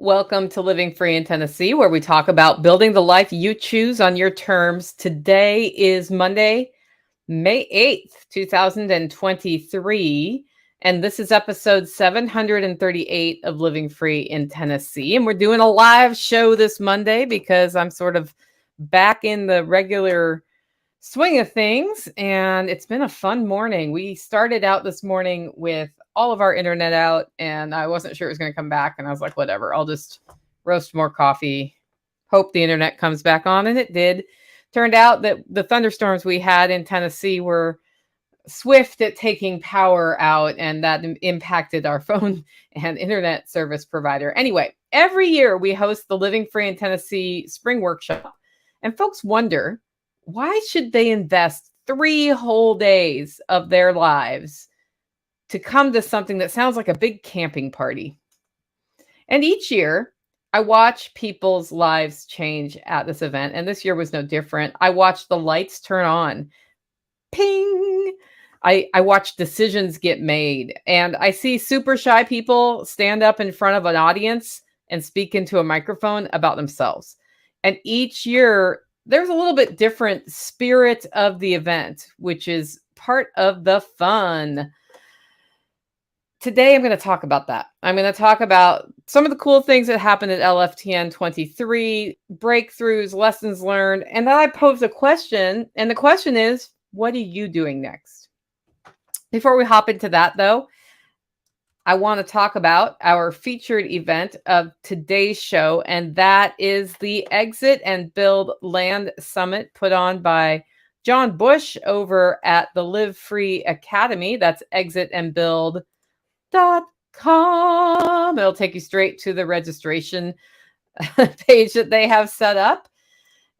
Welcome to Living Free in Tennessee, where we talk about building the life you choose on your terms. Today is Monday, May 8th, 2023, and this is episode 738 of Living Free in Tennessee. And we're doing a live show this Monday because I'm sort of back in the regular swing of things, and it's been a fun morning. We started out this morning with all of our internet out, and I wasn't sure it was going to come back, and I was like, whatever, I'll just roast more coffee, hope the internet comes back on, and it did. Turned out that the thunderstorms we had in Tennessee were swift at taking power out, and that impacted our phone and internet service provider. Anyway, every year we host the Living Free in Tennessee Spring Workshop, and folks wonder, why should they invest 3 whole days of their lives to come to something that sounds like a big camping party? And each year, I watch people's lives change at this event, and this year was no different. I watched the lights turn on. Ping! I watch decisions get made, and I see super shy people stand up in front of an audience and speak into a microphone about themselves. And each year, there's a little bit different spirit of the event, which is part of the fun. Today, I'm going to talk about that. I'm going to talk about some of the cool things that happened at LFTN 23, breakthroughs, lessons learned, and then I posed a question, and the question is, what are you doing next? Before we hop into that, though, I want to talk about our featured event of today's show, and that is the Exit and Build Land Summit put on by John Bush over at the Live Free Academy. That's exitandbuild.com. It'll take you straight to the registration page that they have set up.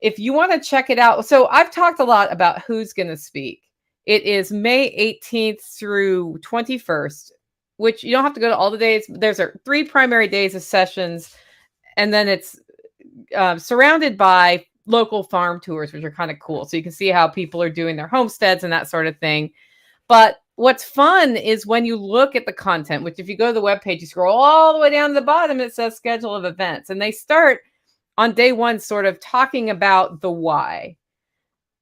If you want to check it out, so I've talked a lot about who's going to speak. It is May 18th through 21st. Which you don't have to go to all the days. There's 3 primary days of sessions, and then it's surrounded by local farm tours, which are kind of cool. So you can see how people are doing their homesteads and that sort of thing. But what's fun is when you look at the content, which if you go to the webpage, you scroll all the way down to the bottom, it says schedule of events. And they start on day 1 sort of talking about the why.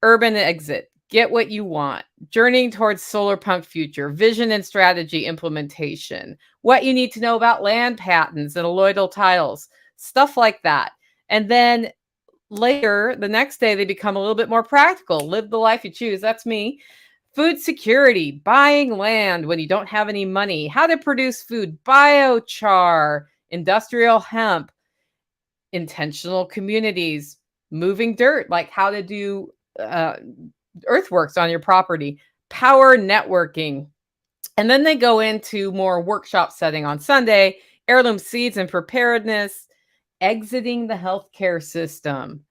Urban exit. Get what you want. Journeying towards solar punk future. Vision and strategy implementation. What you need to know about land patents and alloidal titles. Stuff like that. And then later, the next day, they become a little bit more practical. Live the life you choose. That's me. Food security. Buying land when you don't have any money. How to produce food. Biochar. Industrial hemp. Intentional communities. Moving dirt. Like how to do earthworks on your property, power networking. And then they go into more workshop setting on Sunday, heirloom seeds and preparedness, exiting the healthcare system,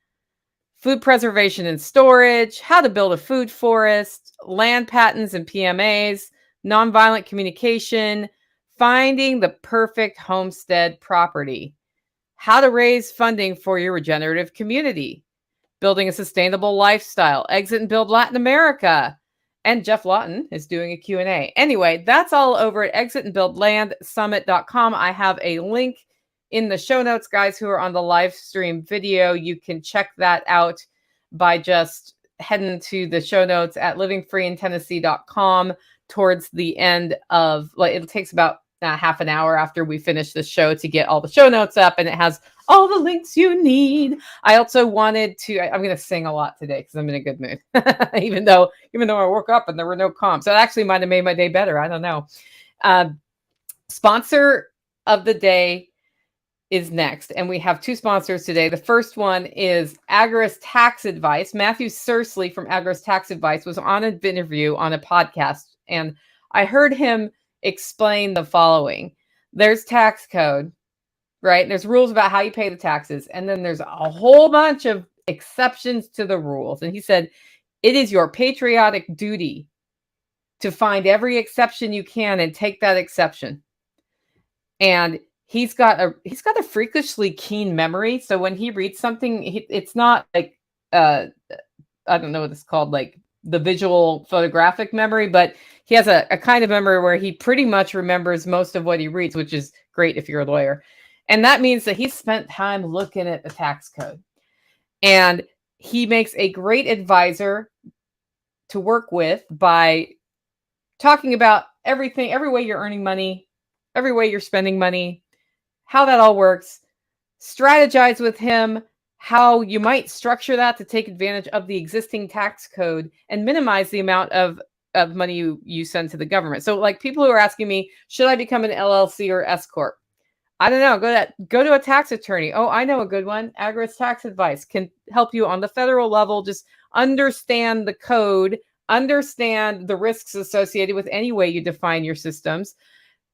food preservation and storage, how to build a food forest, land patents and PMAs, nonviolent communication, finding the perfect homestead property, how to raise funding for your regenerative community, building a sustainable lifestyle, exit and build Latin America. And Jeff Lawton is doing a Q&A. Anyway, that's all over at exitandbuildlandsummit.com. I have a link in the show notes, guys, who are on the live stream video. You can check that out by just heading to the show notes at livingfreeintennessee.com towards the end of, like, it takes about half an hour after we finish the show to get all the show notes up, and it has all the links you need. I also wanted to, I'm going to sing a lot today because I'm in a good mood, even though I woke up and there were no comps. So it actually might have made my day better. I don't know. Sponsor of the day is next. And we have 2 sponsors today. The first one is Agorist Tax Advice. Matthew Sursley from Agorist Tax Advice was on an interview on a podcast, and I heard him explain the following. There's tax code, right? There's rules about how you pay the taxes. And then there's a whole bunch of exceptions to the rules. And he said, it is your patriotic duty to find every exception you can and take that exception. And he's got a freakishly keen memory. So when he reads something, it's not like, I don't know what it's called, like the visual photographic memory, but he has a kind of memory where he pretty much remembers most of what he reads, which is great if you're a lawyer. And that means that he spent time looking at the tax code. And he makes a great advisor to work with by talking about everything, every way you're earning money, every way you're spending money, how that all works. Strategize with him how you might structure that to take advantage of the existing tax code and minimize the amount of money you send to the government. So like people who are asking me, should I become an LLC or S Corp? I don't know. Go to a tax attorney. Oh, I know a good one. Agris Tax Advice can help you on the federal level. Just understand the code, understand the risks associated with any way you define your systems,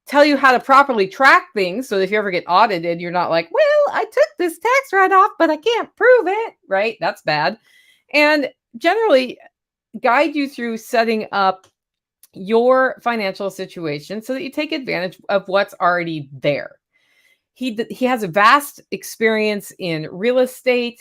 tell you how to properly track things so that if you ever get audited, you're not like, well, I took this tax write-off, but I can't prove it, right? That's bad. And generally guide you through setting up your financial situation so that you take advantage of what's already there. He has a vast experience in real estate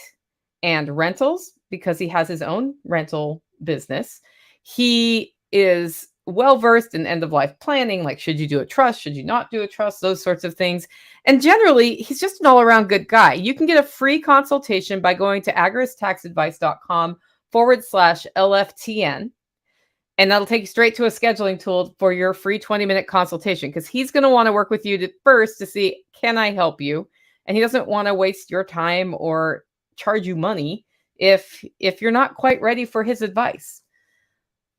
and rentals because he has his own rental business. He is well-versed in end-of-life planning, like should you do a trust, should you not do a trust, those sorts of things. And generally, he's just an all-around good guy. You can get a free consultation by going to agristaxadvice.com/LFTN. And that'll take you straight to a scheduling tool for your free 20-minute consultation because he's going to want to work with you first to see, can I help you? And he doesn't want to waste your time or charge you money if you're not quite ready for his advice.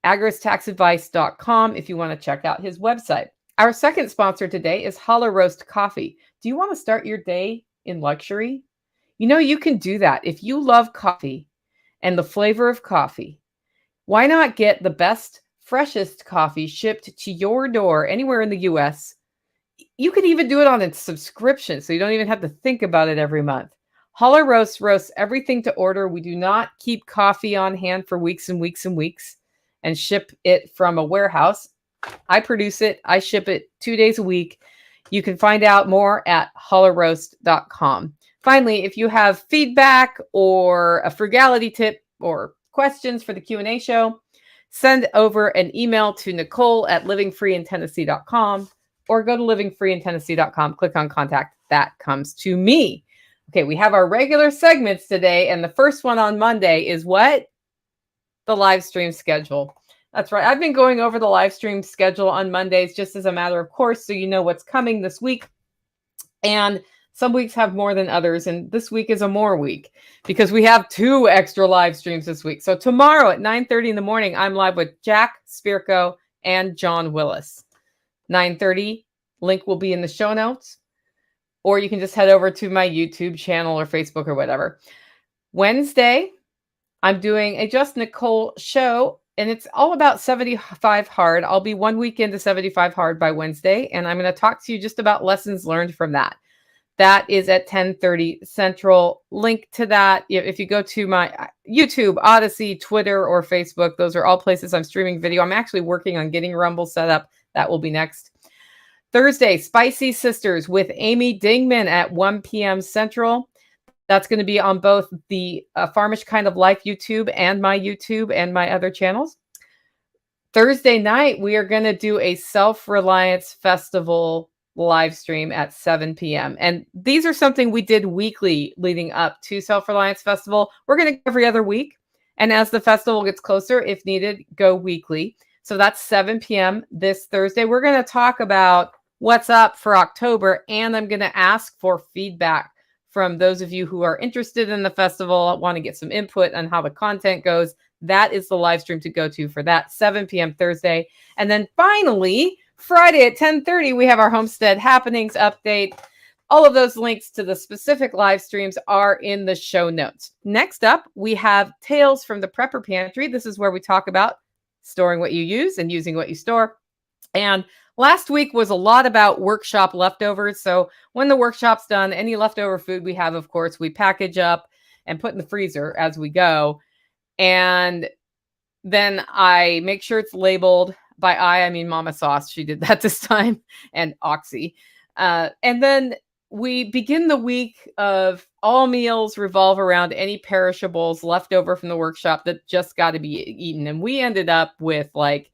agristaxadvice.com if you want to check out his website. Our second sponsor today is Hollow Roast Coffee. Do you want to start your day in luxury? You know, you can do that. If you love coffee and the flavor of coffee, why not get the best, freshest coffee shipped to your door anywhere in the US? You could even do it on a subscription, so you don't even have to think about it every month. Hollow Roast roasts everything to order. We do not keep coffee on hand for weeks and weeks and weeks and ship it from a warehouse. I produce it. I ship it 2 days a week. You can find out more at hollowroast.com. Finally, if you have feedback or a frugality tip or questions for the Q&A show, send over an email to Nicole@livingfreeintennessee.com or go to livingfreeintennessee.com, click on contact. That comes to me. Okay, we have our regular segments today, and the first one on Monday is what? The live stream schedule. That's right. I've been going over the live stream schedule on Mondays just as a matter of course, so you know what's coming this week. And some weeks have more than others, and this week is a more week because we have 2 extra live streams this week. So tomorrow at 9:30 in the morning, I'm live with Jack Spirko and John Willis. 9:30, link will be in the show notes, or you can just head over to my YouTube channel or Facebook or whatever. Wednesday, I'm doing a Just Nicole show, and it's all about 75 Hard. I'll be 1 week into 75 Hard by Wednesday, and I'm going to talk to you just about lessons learned from that. That is at 10:30 Central. Link to that. If you go to my YouTube, Odyssey, Twitter, or Facebook, those are all places I'm streaming video. I'm actually working on getting Rumble set up. That will be next. Thursday, Spicy Sisters with Amy Dingman at 1 p.m. Central. That's going to be on both the Farmish Kind of Life YouTube and my other channels. Thursday night, we are going to do a Self-Reliance Festival live stream at 7 p.m. And these are something we did weekly leading up to Self-Reliance Festival. We're going to go every other week. And as the festival gets closer, if needed, go weekly. So that's 7 p.m. this Thursday. We're going to talk about what's up for October. And I'm going to ask for feedback from those of you who are interested in the festival, want to get some input on how the content goes. That is the live stream to go to for that 7 p.m. Thursday. And then finally, Friday at 10:30, we have our Homestead Happenings update. All of those links to the specific live streams are in the show notes. Next up, we have Tales from the Prepper Pantry. This is where we talk about storing what you use and using what you store. And last week was a lot about workshop leftovers. So when the workshop's done, any leftover food we have, of course, we package up and put in the freezer as we go. And then I make sure it's labeled. By I mean Mama Sauce. She did that this time. And Oxy. And then we begin the week of all meals revolve around any perishables left over from the workshop that just got to be eaten. And we ended up with like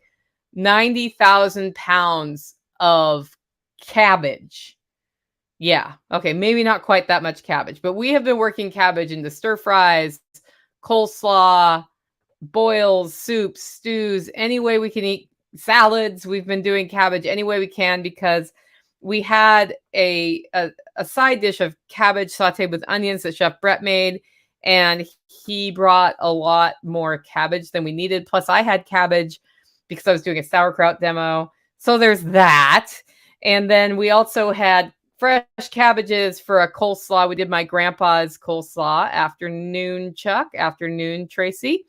90,000 pounds of cabbage Yeah. Okay. Maybe not quite that much cabbage, but we have been working cabbage into stir fries, coleslaw, boils, soups, stews, any way we can eat, salads. We've been doing cabbage any way we can because we had a side dish of cabbage sauteed with onions that Chef Brett made, and he brought a lot more cabbage than we needed. Plus, I had cabbage because I was doing a sauerkraut demo. So there's that. And then we also had fresh cabbages for a coleslaw. We did my grandpa's coleslaw. Afternoon, Chuck. Afternoon, Tracy.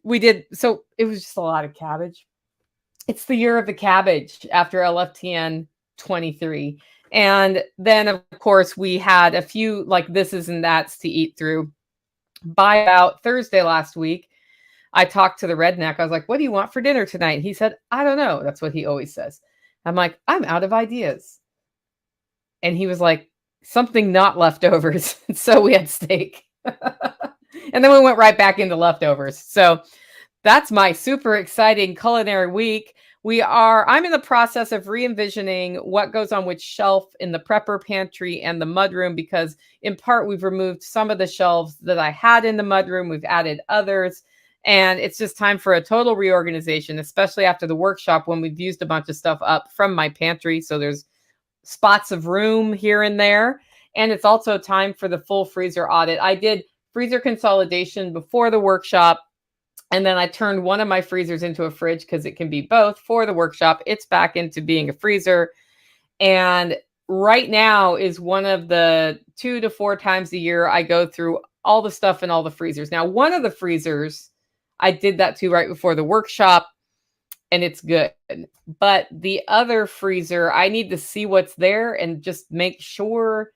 We did. So it was just a lot of cabbage. It's the year of the cabbage after LFTN 23. And then, of course, we had a few like thises and that's to eat through. By about Thursday last week, I talked to the redneck. I was like, what do you want for dinner tonight? He said, I don't know. That's what he always says. I'm like, I'm out of ideas. And he was like, something not leftovers. So we had steak. And then we went right back into leftovers. So that's my super exciting culinary week. I'm in the process of re-envisioning what goes on which shelf in the prepper pantry and the mudroom, because in part we've removed some of the shelves that I had in the mudroom. We've added others. And it's just time for a total reorganization, especially after the workshop when we've used a bunch of stuff up from my pantry. So there's spots of room here and there. And it's also time for the full freezer audit. I did freezer consolidation before the workshop. And then I turned one of my freezers into a fridge because it can be both for the workshop. It's back into being a freezer. And right now is one of the 2 to 4 times a year I go through all the stuff in all the freezers. Now, one of the freezers, I did that too right before the workshop, and it's good. But the other freezer, I need to see what's there and just make sure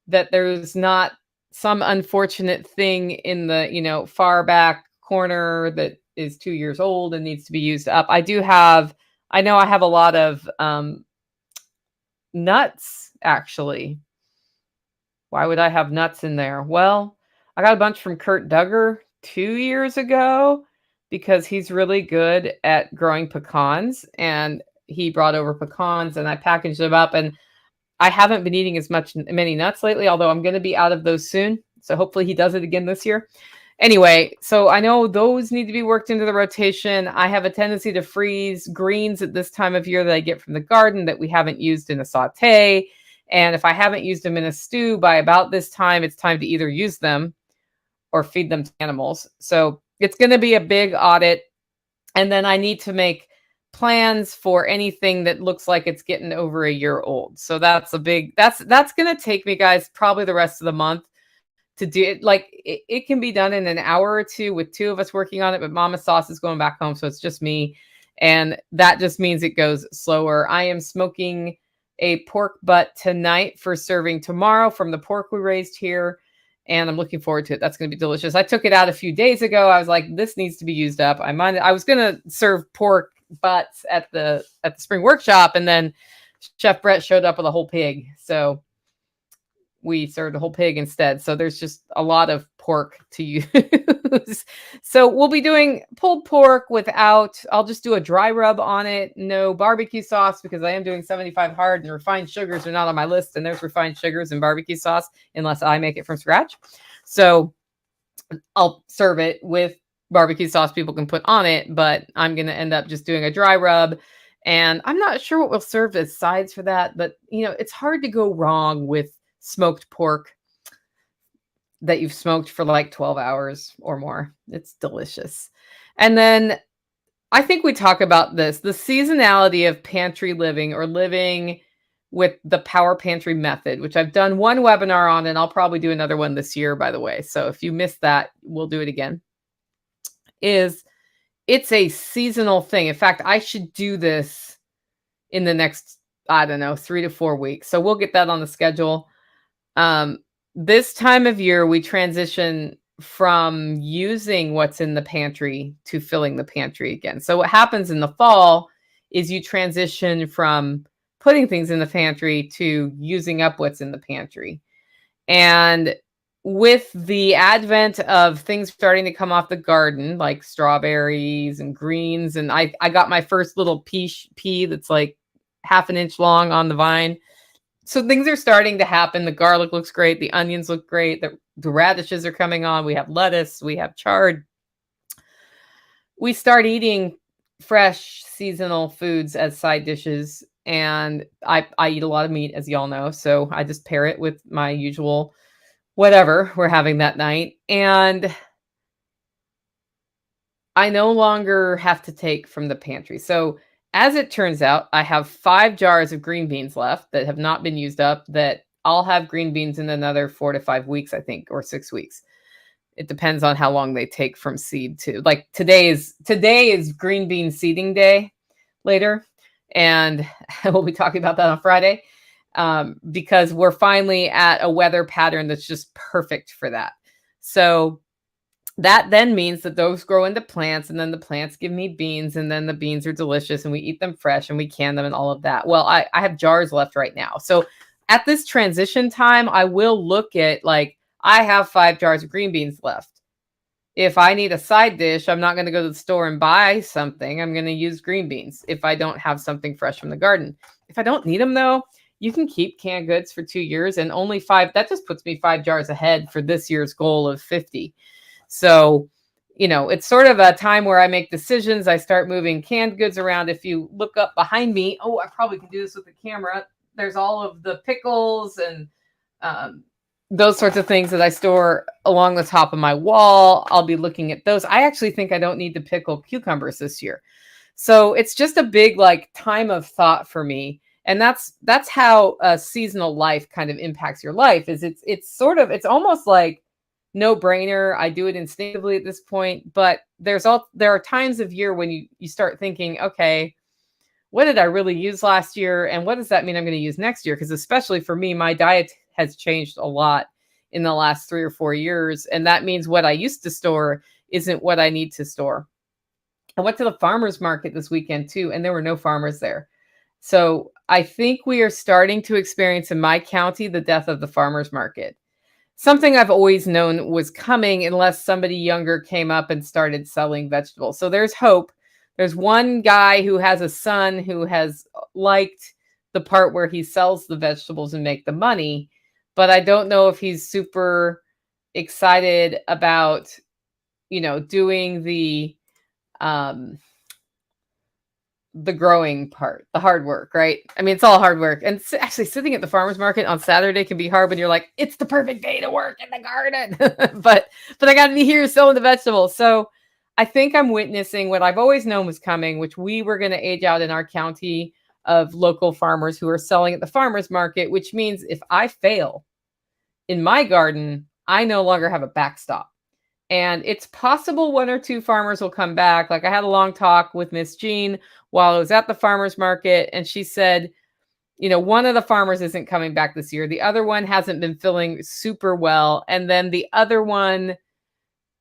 that there's not some unfortunate thing in the, far back corner that is 2 years old and needs to be used up. I know I have a lot of nuts, actually. Why would I have nuts in there? Well, I got a bunch from Kurt Duggar 2 years ago because he's really good at growing pecans, and he brought over pecans and I packaged them up, and I haven't been eating many nuts lately, although I'm going to be out of those soon. So hopefully he does it again this year. Anyway, so I know those need to be worked into the rotation. I have a tendency to freeze greens at this time of year that I get from the garden that we haven't used in a saute. And if I haven't used them in a stew by about this time, it's time to either use them or feed them to animals. So it's going to be a big audit. And then I need to make plans for anything that looks like it's getting over a year old. So that's going to take me, guys, probably the rest of the month to do it. Like it can be done in an hour or two with 2 of us working on it, but Mama Sauce is going back home. So it's just me. And that just means it goes slower. I am smoking a pork butt tonight for serving tomorrow from the pork we raised here. And I'm looking forward to it. That's going to be delicious. I took it out a few days ago. I was like, this needs to be used up. I was going to serve pork butts at the spring workshop, and then Chef Brett showed up with a whole pig. So we served a whole pig instead. So there's just a lot of pork to use. So we'll be doing pulled pork I'll just do a dry rub on it. No barbecue sauce, because I am doing 75 hard and refined sugars are not on my list. And there's refined sugars and barbecue sauce unless I make it from scratch. So I'll serve it with barbecue sauce people can put on it, but I'm going to end up just doing a dry rub. And I'm not sure what we'll serve as sides for that, but it's hard to go wrong with smoked pork that you've smoked for like 12 hours or more. It's delicious. And then I think we talk about the seasonality of pantry living, or living with the Power Pantry method, which I've done one webinar on, and I'll probably do another one this year, by the way. So if you missed that, we'll do it again. It's a seasonal thing. In fact, I should do this in the next, 3 to 4 weeks. So we'll get that on the schedule. This time of year, we transition from using what's in the pantry to filling the pantry again. So what happens in the fall is you transition from putting things in the pantry to using up what's in the pantry. And with the advent of things starting to come off the garden, like strawberries and greens, and I got my first little pea that's like 1/2 inch long on the vine. So things are starting to happen. The garlic looks great. The onions look great. The radishes are coming on. We have lettuce. We have chard. We start eating fresh seasonal foods as side dishes. And I eat a lot of meat, as y'all know. So I just pair it with my usual whatever we're having that night. And I no longer have to take from the pantry. So as it turns out, I have 5 jars of green beans left that have not been used up, that I'll have green beans in another 4 to 5 weeks, I think, or 6 weeks. It depends on how long they take from seed to, like, today is green bean seeding day later. And we'll be talking about that on Friday, because we're finally at a weather pattern that's just perfect for that. So that then means that those grow into plants, and then the plants give me beans, and then the beans are delicious, and we eat them fresh and we can them and all of that. Well, I have jars left right now. So at this transition time, I will look at, like, I have 5 jars of green beans left. If I need a side dish, I'm not going to go to the store and buy something. I'm going to use green beans if I don't have something fresh from the garden. If I don't need them, though, you can keep canned goods for 2 years, and only 5. That just puts me 5 jars ahead for this year's goal of 50. So, it's sort of a time where I make decisions. I start moving canned goods around. If you look up behind me, I probably can do this with the camera. There's all of the pickles and those sorts of things that I store along the top of my wall. I'll be looking at those. I actually think I don't need to pickle cucumbers this year. So it's just a big, like, time of thought for me. And that's how seasonal life kind of impacts your life. Is it's almost like no brainer. I do it instinctively at this point, but there are times of year when you start thinking, okay, what did I really use last year? And what does that mean I'm going to use next year? Because especially for me, my diet has changed a lot in the last 3 or 4 years. And that means what I used to store isn't what I need to store. I went to the farmer's market this weekend too, and there were no farmers there. So I think we are starting to experience in my county the death of the farmer's market. Something I've always known was coming unless somebody younger came up and started selling vegetables. So there's hope. There's one guy who has a son who has liked the part where he sells the vegetables and make the money, but I don't know if he's super excited about, doing the growing part, the hard work, right? I mean, it's all hard work. And actually sitting at the farmer's market on Saturday can be hard when you're like, it's the perfect day to work in the garden. but I got to be here selling the vegetables. So I think I'm witnessing what I've always known was coming, which we were going to age out in our county of local farmers who are selling at the farmer's market, which means if I fail in my garden, I no longer have a backstop. And it's possible 1 or 2 farmers will come back. Like, I had a long talk with Miss Jean while I was at the farmer's market, and she said, one of the farmers isn't coming back this year. The other one hasn't been feeling super well. And then the other one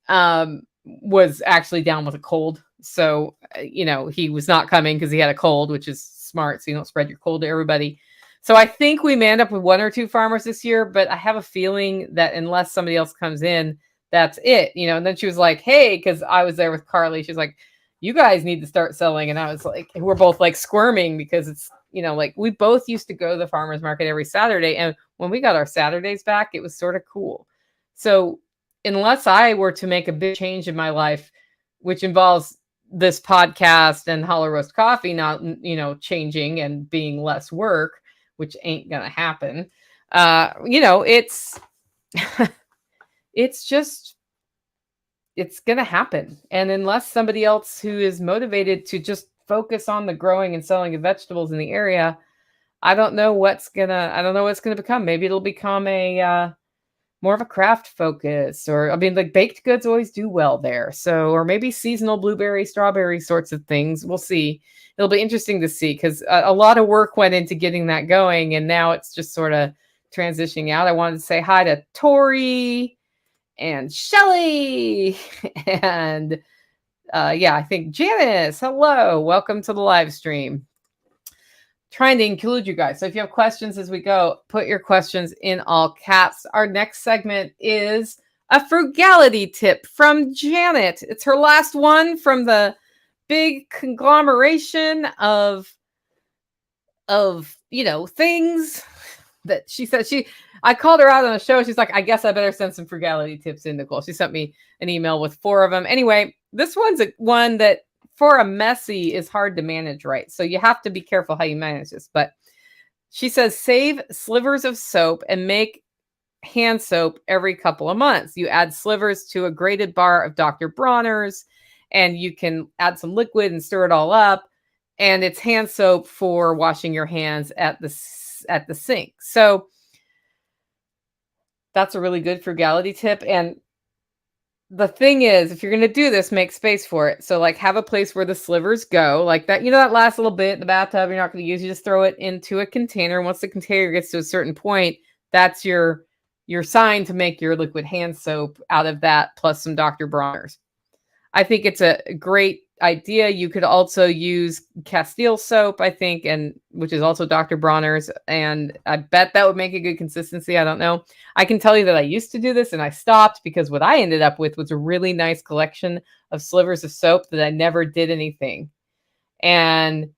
was actually down with a cold. So, he was not coming because he had a cold, which is smart. So you don't spread your cold to everybody. So I think we may end up with 1 or 2 farmers this year, but I have a feeling that unless somebody else comes in, that's it. And then she was like, hey, because I was there with Carly. She's like, you guys need to start selling. And I was like, we're both like squirming because it's, like we both used to go to the farmer's market every Saturday. And when we got our Saturdays back, it was sort of cool. So unless I were to make a big change in my life, which involves this podcast and Hollow Roast Coffee not, changing and being less work, which ain't going to happen, it's, it's going to happen. And unless somebody else who is motivated to just focus on the growing and selling of vegetables in the area, I don't know what's going to become. Maybe it'll become a, more of a craft focus, or, I mean, like, baked goods always do well there. So, or maybe seasonal blueberry, strawberry sorts of things. We'll see. It'll be interesting to see, because a lot of work went into getting that going. And now it's just sort of transitioning out. I wanted to say hi to Tori and Shelly and I think Janice. Hello, welcome to the live stream. Trying to include you guys. So if you have questions as we go, put your questions in all caps. Our next segment is a frugality tip from Janet. It's her last one from the big conglomeration of things that she said I called her out on the show. She's like, I guess I better send some frugality tips in, Nicole. She sent me an email with 4 of them. Anyway, this one's one that for a messy is hard to manage, right? So you have to be careful how you manage this. But she says, save slivers of soap and make hand soap every couple of months. You add slivers to a grated bar of Dr. Bronner's, and you can add some liquid and stir it all up. And it's hand soap for washing your hands at the sink. So that's a really good frugality tip. And the thing is, if you're going to do this, make space for it. So like have a place where the slivers go, like that, that last little bit in the bathtub you're not going to use. You just throw it into a container. Once the container gets to a certain point, that's your sign to make your liquid hand soap out of that, plus some Dr. Bronner's. I think it's a great idea. You could also use Castile soap, I think, and which is also Dr. Bronner's, and I bet that would make a good consistency. I don't know. I can tell you that I used to do this and I stopped because what I ended up with was a really nice collection of slivers of soap that I never did anything. And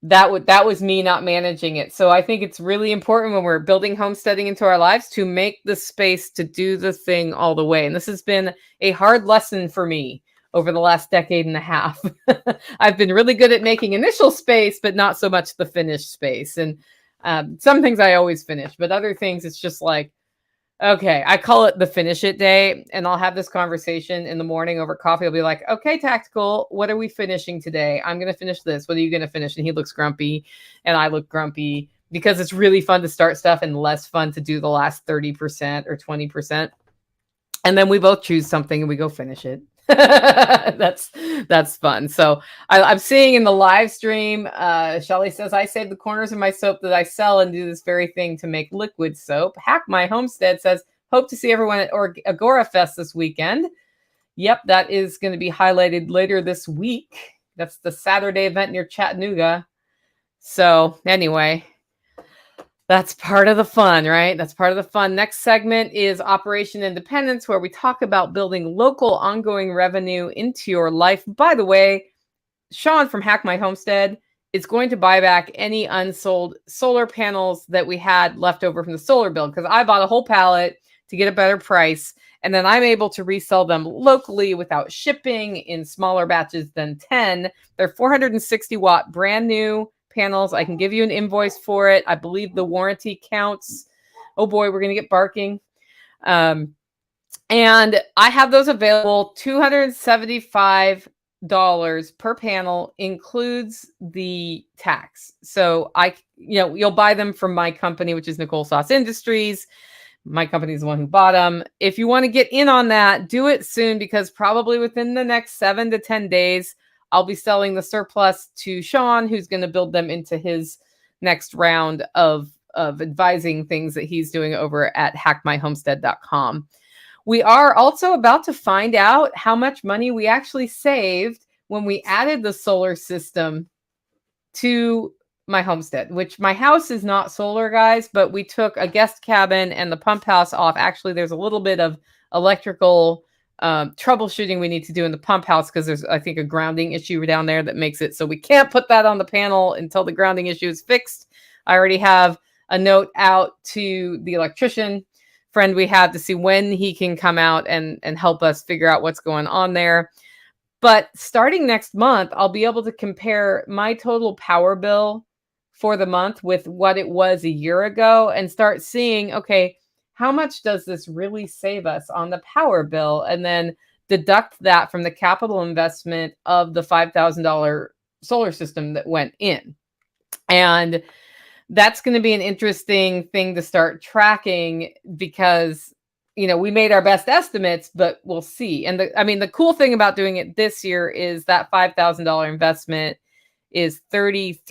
that was me not managing it. So I think it's really important when we're building homesteading into our lives to make the space to do the thing all the way. And this has been a hard lesson for me over the last decade and a half. I've been really good at making initial space, but not so much the finished space. And some things I always finish, but other things it's just like, okay, I call it the finish it day. And I'll have this conversation in the morning over coffee. I'll be like, okay, Tactical, what are we finishing today? I'm going to finish this. What are you going to finish? And he looks grumpy and I look grumpy because it's really fun to start stuff and less fun to do the last 30% or 20%. And then we both choose something and we go finish it. That's fun. So I'm seeing in the live stream, Shelly says, I save the corners of my soap that I sell and do this very thing to make liquid soap. Hack My Homestead says, hope to see everyone at Agora Fest this weekend. Yep, that is going to be highlighted later this week. That's the Saturday event near Chattanooga. So anyway, that's part of the fun, right? That's part of the fun. Next segment is Operation Independence, where we talk about building local ongoing revenue into your life. By the way, Sean from Hack My Homestead is going to buy back any unsold solar panels that we had left over from the solar bill, because I bought a whole pallet to get a better price. And then I'm able to resell them locally without shipping in smaller batches than 10. They're 460 watt brand new panels. I can give you an invoice for it. I believe the warranty counts. Oh boy, we're going to get barking. And I have those available. $275 per panel includes the tax. So you'll buy them from my company, which is Nicole Sauce Industries. My company is the one who bought them. If you want to get in on that, do it soon, because probably within the next 7 to 10 days, I'll be selling the surplus to Sean, who's going to build them into his next round of advising things that he's doing over at hackmyhomestead.com. We are also about to find out how much money we actually saved when we added the solar system to my homestead, which my house is not solar, guys, but we took a guest cabin and the pump house off. Actually, there's a little bit of electrical troubleshooting we need to do in the pump house, because there's, I think, a grounding issue down there that makes it so we can't put that on the panel until the grounding issue is fixed. I already have a note out to the electrician friend we have to see when he can come out and help us figure out what's going on there. But starting next month, I'll be able to compare my total power bill for the month with what it was a year ago and start seeing, okay, how much does this really save us on the power bill? And then deduct that from the capital investment of the $5,000 solar system that went in. And that's going to be an interesting thing to start tracking, because, we made our best estimates, but we'll see. And the cool thing about doing it this year is that $5,000 investment is 33%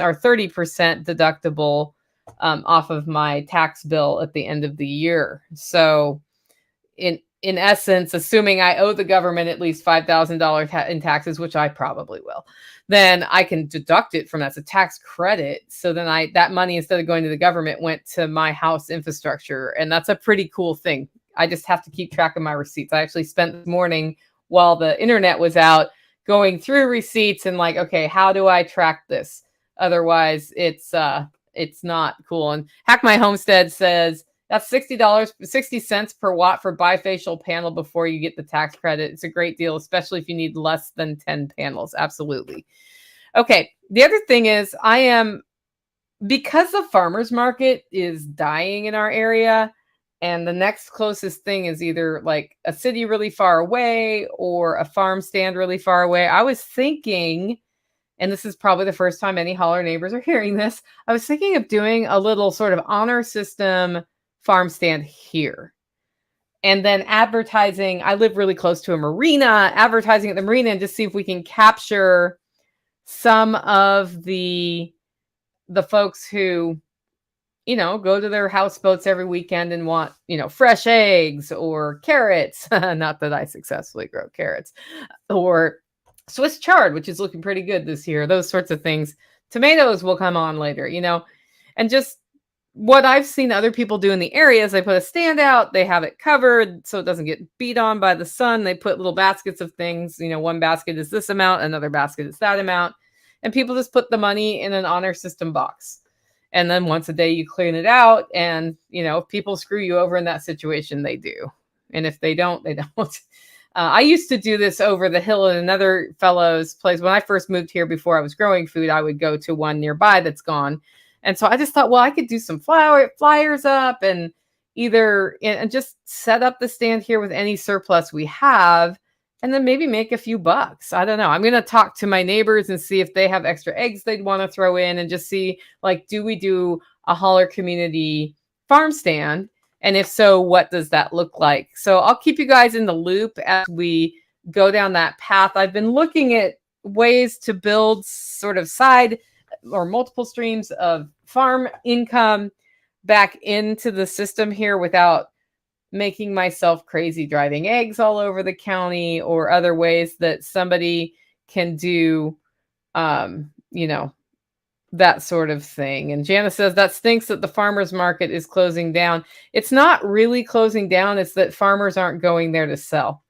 or 30% deductible off of my tax bill at the end of the year. So in essence, assuming I owe the government at least $5,000 in taxes, which I probably will, then I can deduct it from that's a tax credit. So then that money, instead of going to the government, went to my house infrastructure. And that's a pretty cool thing. I just have to keep track of my receipts. I actually spent this morning while the internet was out going through receipts and like, okay, how do I track this? Otherwise it's It's not cool. And Hack My Homestead says that's $60, 60 cents per watt for bifacial panel before you get the tax credit. It's a great deal, especially if you need less than 10 panels. Absolutely. Okay. The other thing is because the farmer's market is dying in our area, and the next closest thing is either like a city really far away or a farm stand really far away. I was thinking, and this is probably the first time any Holler neighbors are hearing this, I was thinking of doing a little sort of honor system farm stand here. And then advertising, I live really close to a marina, advertising at the marina, and just see if we can capture some of the folks who, go to their houseboats every weekend and want, fresh eggs or carrots. Not that I successfully grow carrots, or Swiss chard, which is looking pretty good this year. Those sorts of things. Tomatoes will come on later, and just what I've seen other people do in the area is they put a stand out, they have it covered so it doesn't get beat on by the sun. They put little baskets of things, one basket is this amount, another basket is that amount. And people just put the money in an honor system box. And then once a day you clean it out. And, if people screw you over in that situation, they do. And if they don't, they don't. I used to do this over the hill in another fellow's place. When I first moved here before I was growing food, I would go to one nearby that's gone. And so I just thought, well, I could do some flyers up and just set up the stand here with any surplus we have. And then maybe make a few bucks. I don't know. I'm going to talk to my neighbors and see if they have extra eggs they'd want to throw in, and just see, do we do a Holler community farm stand? And if so, what does that look like? So I'll keep you guys in the loop as we go down that path. I've been looking at ways to build sort of side or multiple streams of farm income back into the system here without making myself crazy driving eggs all over the county, or other ways that somebody can do, that sort of thing. And Janice says that stinks that the farmer's market is closing down. It's not really closing down. It's that farmers aren't going there to sell.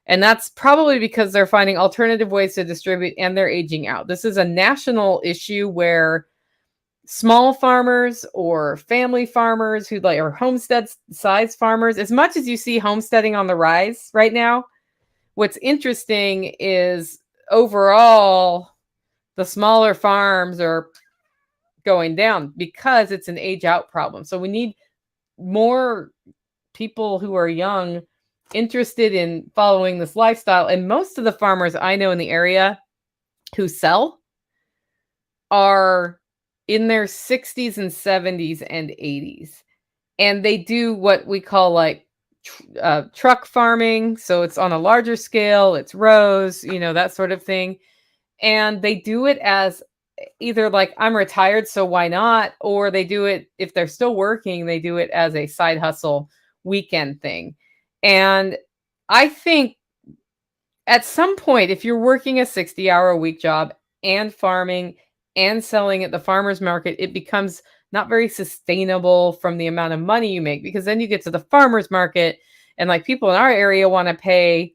And that's probably because they're finding alternative ways to distribute and they're aging out. This is a national issue where small farmers or family farmers or homestead size farmers, as much as you see homesteading on the rise right now, what's interesting is overall the smaller farms are going down because it's an age out problem. So we need more people who are young interested in following this lifestyle. And most of the farmers I know in the area who sell are in their 60s and 70s and 80s. And they do what we call truck farming. So it's on a larger scale, it's rows, that sort of thing. And they do it as either I'm retired, so why not? Or they do it, if they're still working, they do it as a side hustle weekend thing. And I think at some point, if you're working a 60-hour-a-week job and farming and selling at the farmer's market, it becomes not very sustainable from the amount of money you make, because then you get to the farmer's market and people in our area want to pay,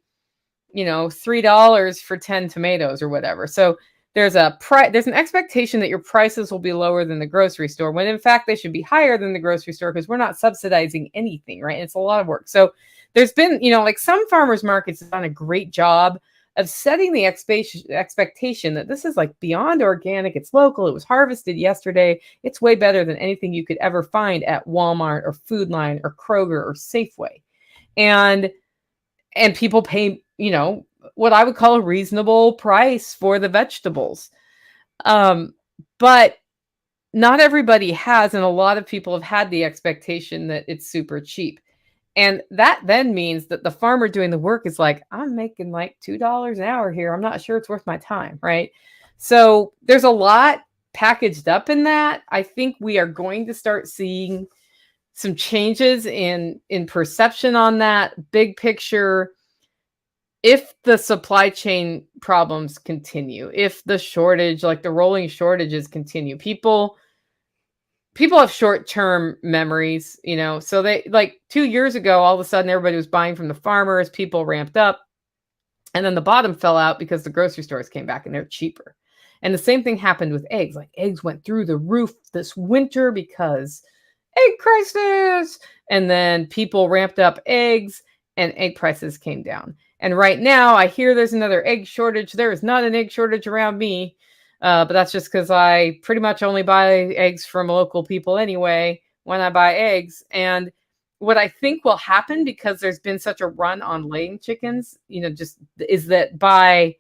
$3 for 10 tomatoes or whatever. So there's an expectation that your prices will be lower than the grocery store, when in fact they should be higher than the grocery store, because we're not subsidizing anything, right? It's a lot of work. So there's been, some farmers markets have done a great job of setting the expectation that this is beyond organic. It's local. It was harvested yesterday. It's way better than anything you could ever find at Walmart or Food Line or Kroger or Safeway. And people pay, what I would call a reasonable price for the vegetables. But not everybody has, and a lot of people have had the expectation that it's super cheap. And that then means that the farmer doing the work is I'm making $2 an hour here. I'm not sure it's worth my time, right? So there's a lot packaged up in that. I think we are going to start seeing some changes in perception on that big picture. If the supply chain problems continue, if the shortage, the rolling shortages continue, people have short-term memories, so they 2 years ago, all of a sudden everybody was buying from the farmers, people ramped up, and then the bottom fell out because the grocery stores came back and they're cheaper. And the same thing happened with eggs. Like eggs went through the roof this winter because egg crisis. And then people ramped up eggs and egg prices came down. And right now I hear there's another egg shortage. There is not an egg shortage around me. But that's just because I pretty much only buy eggs from local people anyway when I buy eggs. And what I think will happen, because there's been such a run on laying chickens, just is that by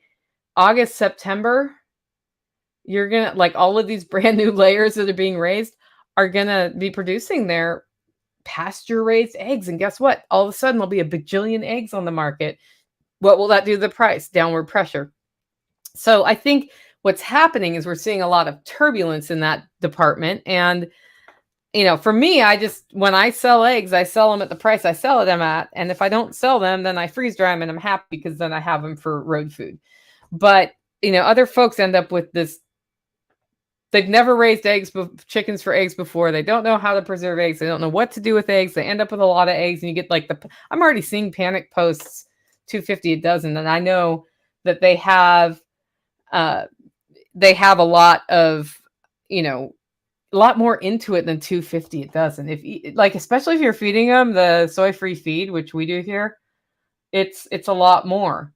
August, September, you're going to, like, all of these brand new layers that are being raised are going to be producing their pasture raised eggs. And guess what? All of a sudden there'll be a bajillion eggs on the market. What will that do to the price? Downward pressure. So I think what's happening is we're seeing a lot of turbulence in that department. And for me, when I sell eggs, I sell them at the price I sell them at. And if I don't sell them, then I freeze dry them and I'm happy because then I have them for road food. But, other folks end up with this. They've never raised chickens for eggs before. They don't know how to preserve eggs. They don't know what to do with eggs. They end up with a lot of eggs and you get I'm already seeing panic posts, $2.50 a dozen. And I know that they have a lot of, a lot more into it than $2.50 a dozen. Especially if you're feeding them the soy-free feed, which we do here, it's a lot more,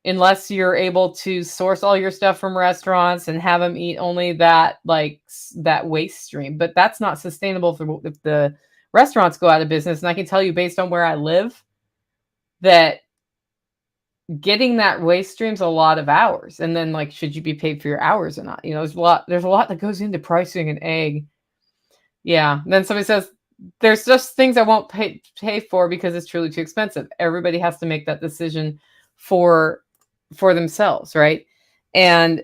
unless you're able to source all your stuff from restaurants and have them eat only that waste stream. But that's not sustainable if the restaurants go out of business. And I can tell you, based on where I live, that getting that waste stream's a lot of hours. And then should you be paid for your hours or not? There's a lot that goes into pricing an egg. Yeah. And then somebody says, there's just things I won't pay for because it's truly too expensive. Everybody has to make that decision for themselves, right? And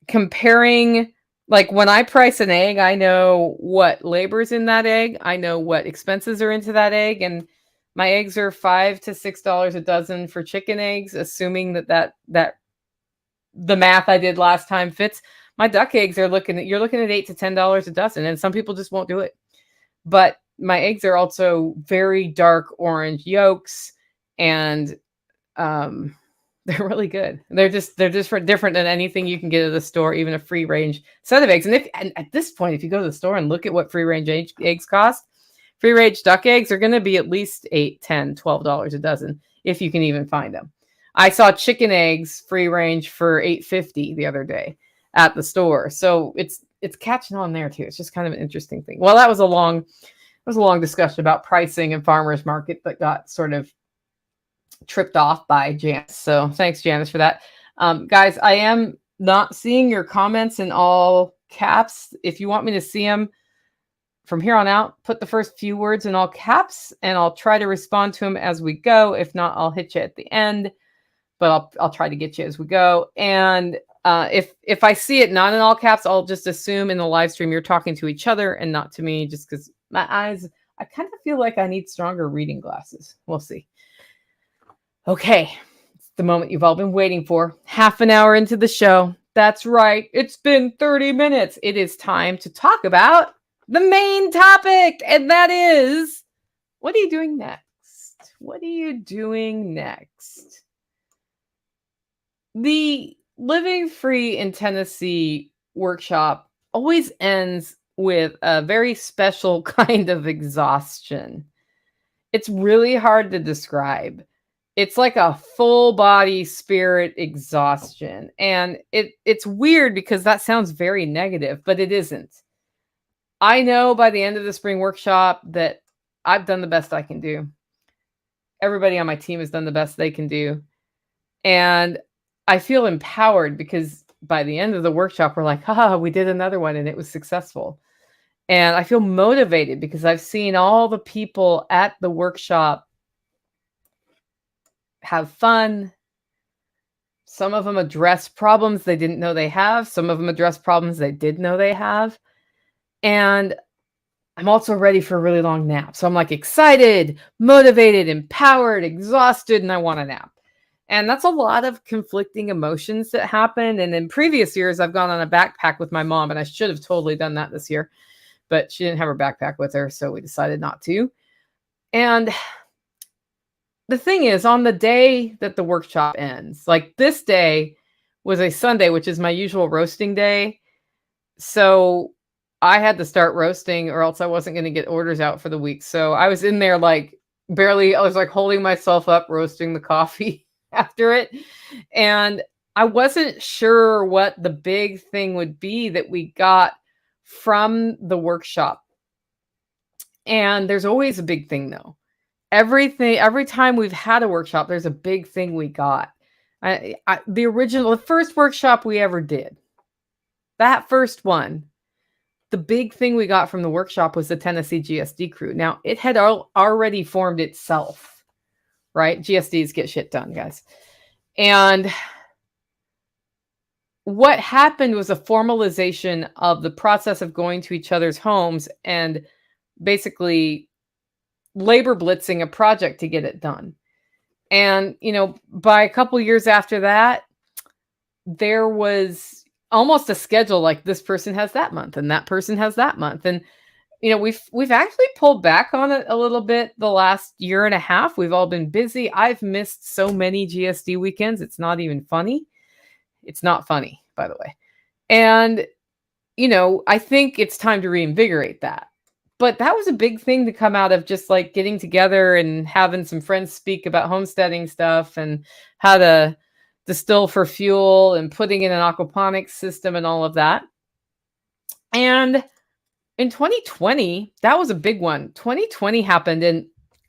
comparing, when I price an egg, I know what labor's in that egg. I know what expenses are into that egg. And my eggs are $5 to $6 a dozen for chicken eggs, assuming that the math I did last time fits. My duck eggs you're looking at $8 to $10 a dozen, and some people just won't do it. But my eggs are also very dark orange yolks, and they're really good. They're just different than anything you can get at the store, even a free range set of eggs. And at this point, if you go to the store and look at what free range eggs cost, free range duck eggs are going to be at least $8, $10, $12 a dozen, if you can even find them. I saw chicken eggs free range for $8.50 the other day at the store. So it's catching on there too. It's just kind of an interesting thing. Well, that was a long discussion about pricing and farmers market that got sort of tripped off by Janice. So thanks, Janice, for that. Guys, I am not seeing your comments in all caps. If you want me to see them from here on out, put the first few words in all caps and I'll try to respond to them as we go. If not, I'll hit you at the end, but I'll try to get you as we go. And if I see it not in all caps, I'll just assume in the live stream you're talking to each other and not to me, just because my eyes, I kind of feel like I need stronger reading glasses. We'll see. Okay, it's the moment you've all been waiting for. Half an hour into the show. That's right. It's been 30 minutes. It is time to talk about the main topic, and that is, what are you doing next? What are you doing next? The Living Free in Tennessee workshop always ends with a very special kind of exhaustion. It's really hard to describe. It's like a full body spirit exhaustion. And it's weird because that sounds very negative, but it isn't. I know by the end of the spring workshop that I've done the best I can do. Everybody on my team has done the best they can do. And I feel empowered because by the end of the workshop, we're like, we did another one and it was successful. And I feel motivated because I've seen all the people at the workshop have fun. Some of them address problems they didn't know they have. Some of them address problems they did know they have. And I'm also ready for a really long nap. So I'm excited, motivated, empowered, exhausted, and I want a nap. And that's a lot of conflicting emotions that happen. And in previous years, I've gone on a backpack with my mom, and I should have totally done that this year, but she didn't have her backpack with her, so we decided not to. And the thing is, on the day that the workshop ends, this day, was a Sunday, which is my usual roasting day. So I had to start roasting or else I wasn't going to get orders out for the week. So I was in there like barely, I was like holding myself up, roasting the coffee after it. And I wasn't sure what the big thing would be that we got from the workshop. And there's always a big thing though. Every time we've had a workshop, there's a big thing we got. The first workshop we ever did, that first one, the big thing we got from the workshop was the Tennessee GSD crew. Now, it had already formed itself, right? GSDs get shit done, guys. And what happened was a formalization of the process of going to each other's homes and basically labor blitzing a project to get it done. And, by a couple years after that, there was almost a schedule, like this person has that month and that person has that month. And, we've actually pulled back on it a little bit the last year and a half. We've all been busy. I've missed so many GSD weekends. It's not even funny. It's not funny, by the way. And, I think it's time to reinvigorate that. But that was a big thing to come out of just like getting together and having some friends speak about homesteading stuff and how to distill for fuel and putting in an aquaponics system and all of that. And in 2020, that was a big one. 2020 happened. And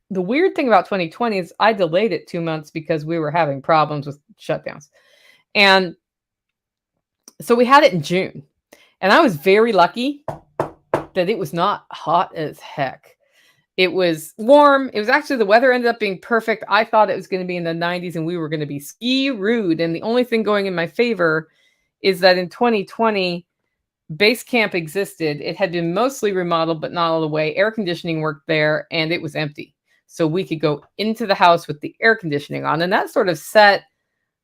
the weird thing about 2020 is I delayed it 2 months because we were having problems with shutdowns. And so we had it in June. And I was very lucky that it was not hot as heck. It was warm. It was actually, the weather ended up being perfect. I thought it was going to be in the 90s and we were going to be ski-rude. And the only thing going in my favor is that in 2020, base camp existed. It had been mostly remodeled, but not all the way. Air conditioning worked there and it was empty. So we could go into the house with the air conditioning on. And that sort of set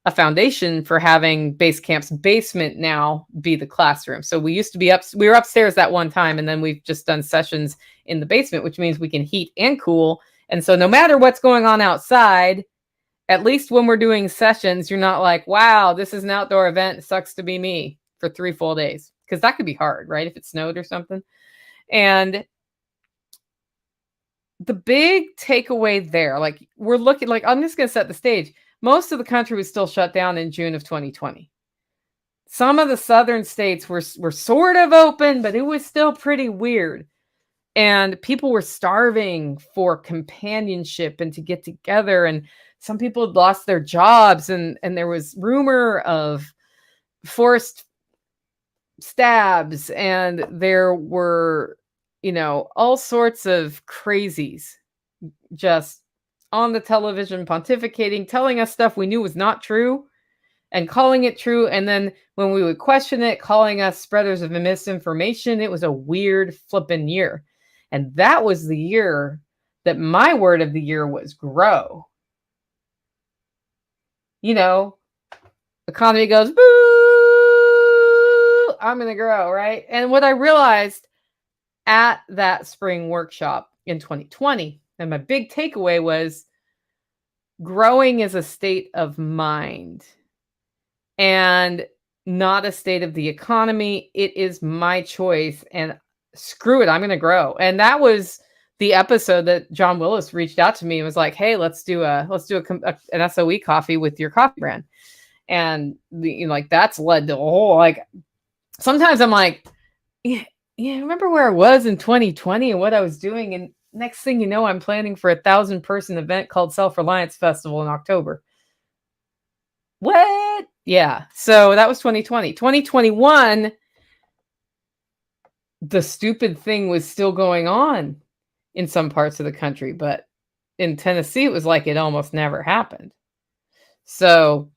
a foundation for having base camp's basement now be the classroom. So we used to be we were upstairs that one time, and then we've just done sessions in the basement, which means we can heat and cool. And so no matter what's going on outside, at least when we're doing sessions, you're not like, wow, this is an outdoor event. It sucks to be me for 3 full days. Because that could be hard, right? If it snowed or something. And the big takeaway there, like we're looking, like I'm just going to set the stage. Most of the country was still shut down in June of 2020. Some of the southern states were sort of open, but it was still pretty weird. And people were starving for companionship and to get together. And some people had lost their jobs. And there was rumor of forced stabs. And there were, all sorts of crazies just on the television pontificating, telling us stuff we knew was not true and calling it true. And then when we would question it, calling us spreaders of misinformation. It was a weird flippin' year. And that was the year that my word of the year was grow. Economy goes, boo, I'm going to grow, right? And what I realized at that spring workshop in 2020, and my big takeaway was growing is a state of mind and not a state of the economy. It is my choice and screw it, I'm going to grow. And that was the episode that John Willis reached out to me and was like, hey, let's do an SOE coffee with your coffee brand. And that's led to a whole, like, sometimes I'm like, yeah, remember where I was in 2020 and what I was doing? And next thing you know, I'm planning for 1,000-person event called Self-Reliance Festival in October. What? Yeah. So that was 2020. 2021, the stupid thing was still going on in some parts of the country, but in Tennessee, it was like it almost never happened. So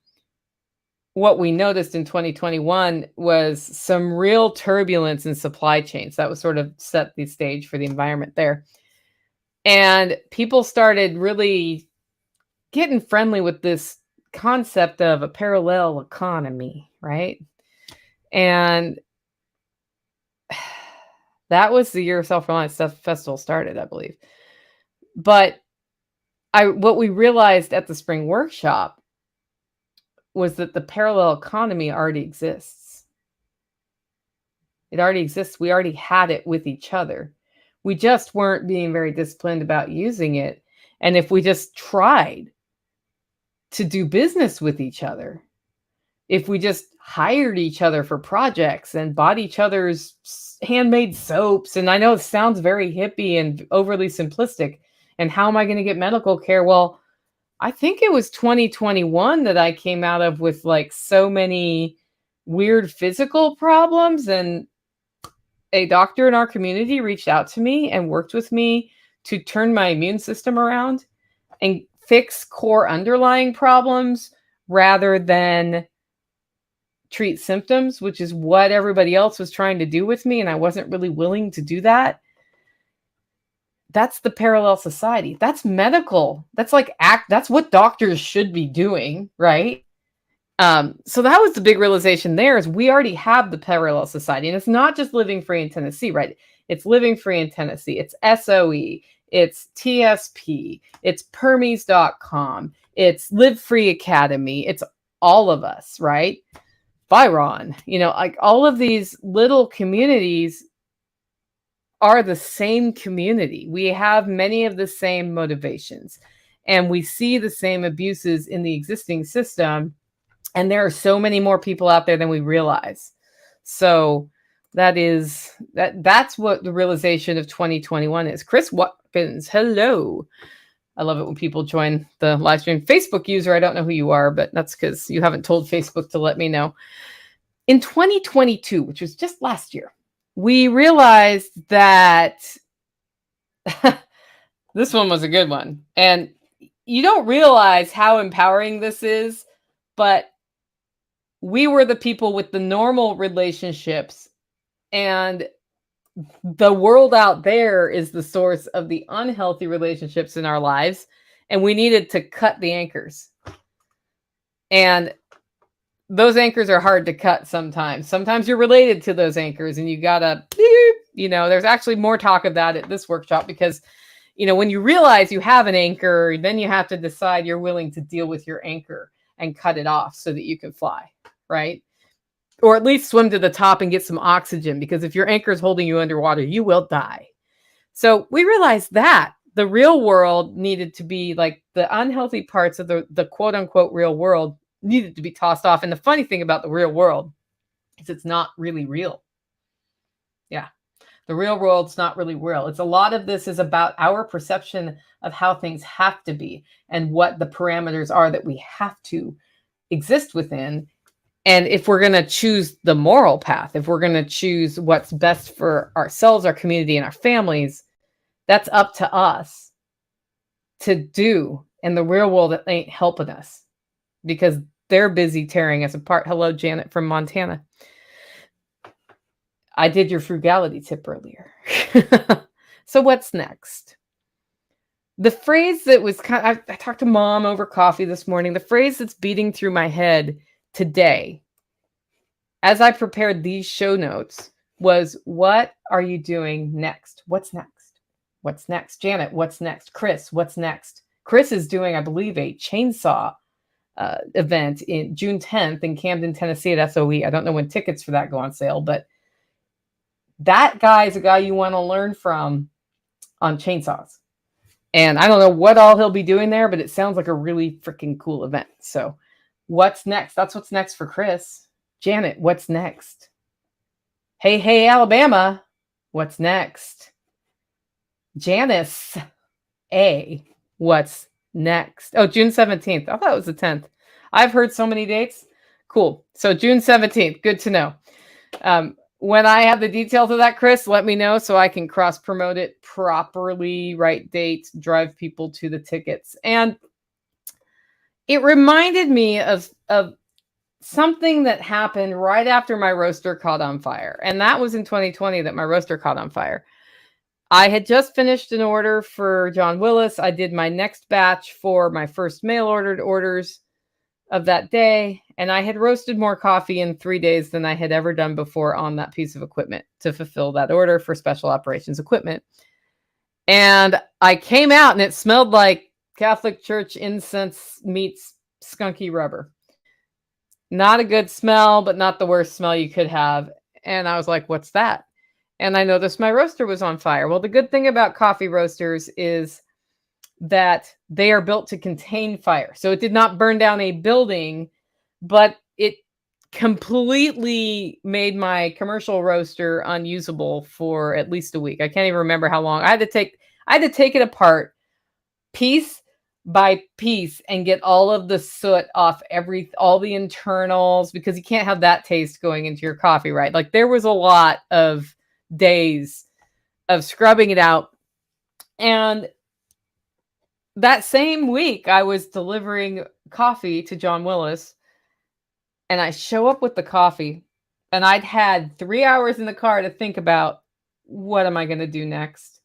what we noticed in 2021 was some real turbulence in supply chains. That was sort of set the stage for the environment there. And people started really getting friendly with this concept of a parallel economy, right? And that was the year Self-Reliance Festival started, I believe. But what we realized at the spring workshop was that the parallel economy already exists. It already exists. We already had it with each other. We just weren't being very disciplined about using it. And if we just tried to do business with each other, if we just hired each other for projects and bought each other's handmade soaps, and I know it sounds very hippie and overly simplistic, and how am I going to get medical care? Well, I think it was 2021 that I came out of with like so many weird physical problems, and a doctor in our community reached out to me and worked with me to turn my immune system around and fix core underlying problems rather than treat symptoms, which is what everybody else was trying to do with me, and I wasn't really willing to do that. That's the parallel society. That's medical. That's like that's what doctors should be doing, right? So that was the big realization there, is we already have the parallel society. And it's not just Living Free in Tennessee, right? It's Living Free in Tennessee. It's SOE. It's TSP. It's Permies.com. It's Live Free Academy. It's all of us, right? Byron, like all of these little communities are the same community. We have many of the same motivations, and we see the same abuses in the existing system. And there are so many more people out there than we realize. So that's what the realization of 2021 is. Chris Watkins, hello. I love it when people join the live stream. Facebook user, I don't know who you are, but that's because you haven't told Facebook to let me know. In 2022, which was just last year, we realized that this one was a good one. And you don't realize how empowering this is, but we were the people with the normal relationships, and the world out there is the source of the unhealthy relationships in our lives, and we needed to cut the anchors. And those anchors are hard to cut sometimes. Sometimes you're related to those anchors, and you gotta, there's actually more talk of that at this workshop, because, when you realize you have an anchor, then you have to decide you're willing to deal with your anchor and cut it off so that you can fly, right? Or at least swim to the top and get some oxygen, because if your anchor is holding you underwater, you will die. So we realized that the real world needed to be like the unhealthy parts of the quote unquote real world needed to be tossed off. And the funny thing about the real world is it's not really real. Yeah. The real world's not really real. It's a lot of this is about our perception of how things have to be and what the parameters are that we have to exist within. And if we're going to choose the moral path, if we're going to choose what's best for ourselves, our community, and our families, that's up to us to do. And the real world ain't helping us because they're busy tearing us apart. Hello, Janet from Montana. I did your frugality tip earlier. So what's next? The phrase that was I talked to Mom over coffee this morning. The phrase that's beating through my head today, as I prepared these show notes, was, what are you doing next? What's next? What's next? Janet, what's next? Chris, what's next? Chris is doing, I believe, a chainsaw event in June 10th in Camden, Tennessee at SOE. I don't know when tickets for that go on sale, but that guy is a guy you want to learn from on chainsaws. And I don't know what all he'll be doing there, but it sounds like a really freaking cool event. So what's next? That's what's next for Chris. Janet, what's next? Hey, Alabama, what's next? Janice, what's next? Oh, June 17th. I thought it was the 10th. I've heard so many dates. Cool. So June 17th. Good to know. When I have the details of that, Chris, let me know so I can cross-promote it properly, write dates, drive people to the tickets. And it reminded me of something that happened right after my roaster caught on fire. And that was in 2020 that my roaster caught on fire. I had just finished an order for John Willis. I did my next batch for my first mail-ordered orders of that day. And I had roasted more coffee in 3 days than I had ever done before on that piece of equipment to fulfill that order for special operations equipment. And I came out and it smelled like Catholic Church incense meets skunky rubber. Not a good smell, but not the worst smell you could have. And I was like, "What's that?" And I noticed my roaster was on fire. Well, the good thing about coffee roasters is that they are built to contain fire. So it did not burn down a building, but it completely made my commercial roaster unusable for at least a week. I can't even remember how long. I had to take it apart piece by piece and get all of the soot off all the internals, because you can't have that taste going into your coffee, right? Like, there was a lot of days of scrubbing it out. And that same week I was delivering coffee to John Willis, and I show up with the coffee, and I'd had 3 hours in the car to think about, what am I going to do next?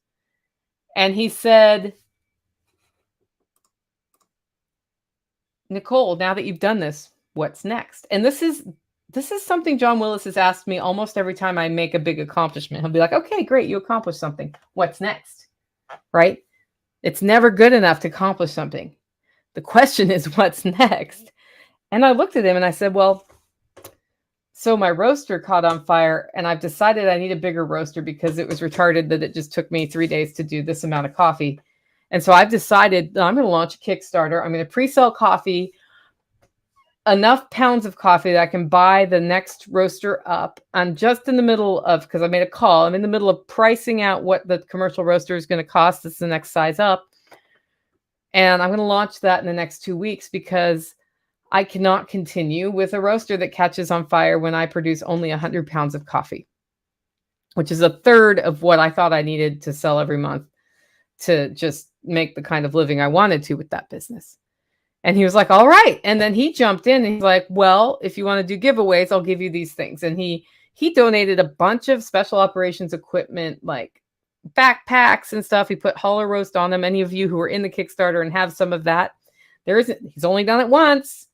And he said, "Nicole, now that you've done this, what's next?" And this is something John Willis has asked me almost every time I make a big accomplishment. He'll be like, "Okay, great, you accomplished something. What's next?" Right? It's never good enough to accomplish something. The question is, what's next? And I looked at him and I said, "Well, so my roaster caught on fire, and I've decided I need a bigger roaster because it was retarded that it just took me 3 days to do this amount of coffee. And so I've decided that I'm going to launch a Kickstarter. I'm going to pre-sell coffee, enough pounds of coffee that I can buy the next roaster up. I'm just in the middle of, because I made a call, I'm in the middle of pricing out what the commercial roaster is going to cost. This is the next size up. And I'm going to launch that in the next 2 weeks, because I cannot continue with a roaster that catches on fire when I produce only 100 pounds of coffee, which is a third of what I thought I needed to sell every month to just make the kind of living I wanted to with that business." And he was like, "All right." And then he jumped in and he's like, "Well, if you want to do giveaways, I'll give you these things." And he donated a bunch of special operations equipment, like backpacks and stuff. He put Holler Roast on them. Any of you who are in the Kickstarter and have some of that, he's only done it once.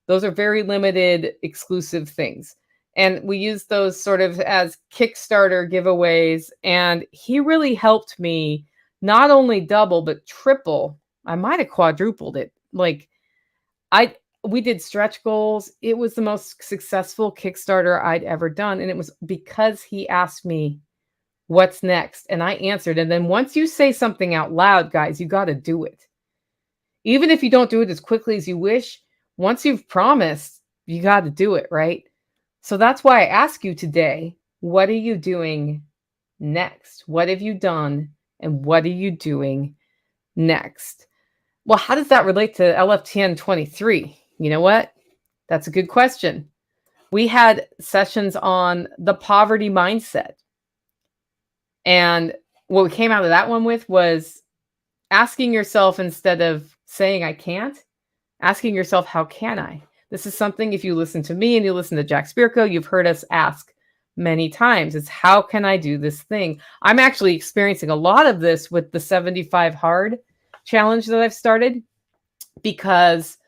Those are very limited, exclusive things. And we use those sort of as Kickstarter giveaways. And he really helped me not only double, but triple. I might have quadrupled it. Like, we did stretch goals. It was the most successful Kickstarter I'd ever done. And it was because he asked me, "What's next?" And I answered. And then once you say something out loud, guys, you got to do it. Even if you don't do it as quickly as you wish, once you've promised, you got to do it, right? So that's why I ask you today, what are you doing next? What have you done? And what are you doing next? Well, how does that relate to LFTN 23? You know what? That's a good question. We had sessions on the poverty mindset. And what we came out of that one with was asking yourself, instead of saying "I can't," asking yourself, "How can I?" This is something, if you listen to me and you listen to Jack Spirko, you've heard us ask many times. It's, how can I do this thing? I'm actually experiencing a lot of this with the 75 hard challenge that I've started, because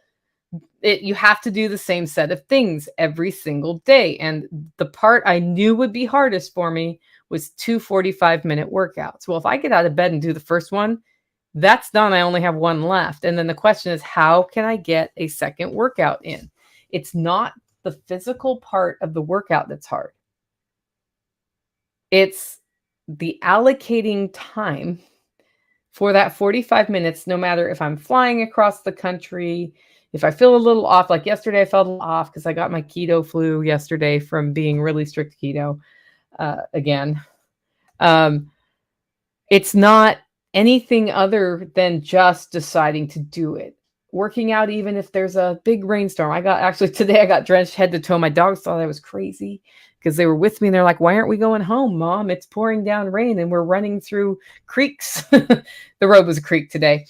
you have to do the same set of things every single day. And the part I knew would be hardest for me was 2 45-minute workouts. Well, if I get out of bed and do the first one, that's done. I only have one left. And then the question is, how can I get a second workout in? It's not the physical part of the workout that's hard. It's the allocating time for that 45 minutes, no matter if I'm flying across the country, if I feel a little off. Like yesterday, I felt a little off because I got my keto flu yesterday from being really strict keto again. It's not anything other than just deciding to do it. Working out, even if there's a big rainstorm. Today I got drenched head to toe. My dogs thought I was crazy because they were with me and they're like, "Why aren't we going home, Mom? It's pouring down rain and we're running through creeks." The road was a creek today.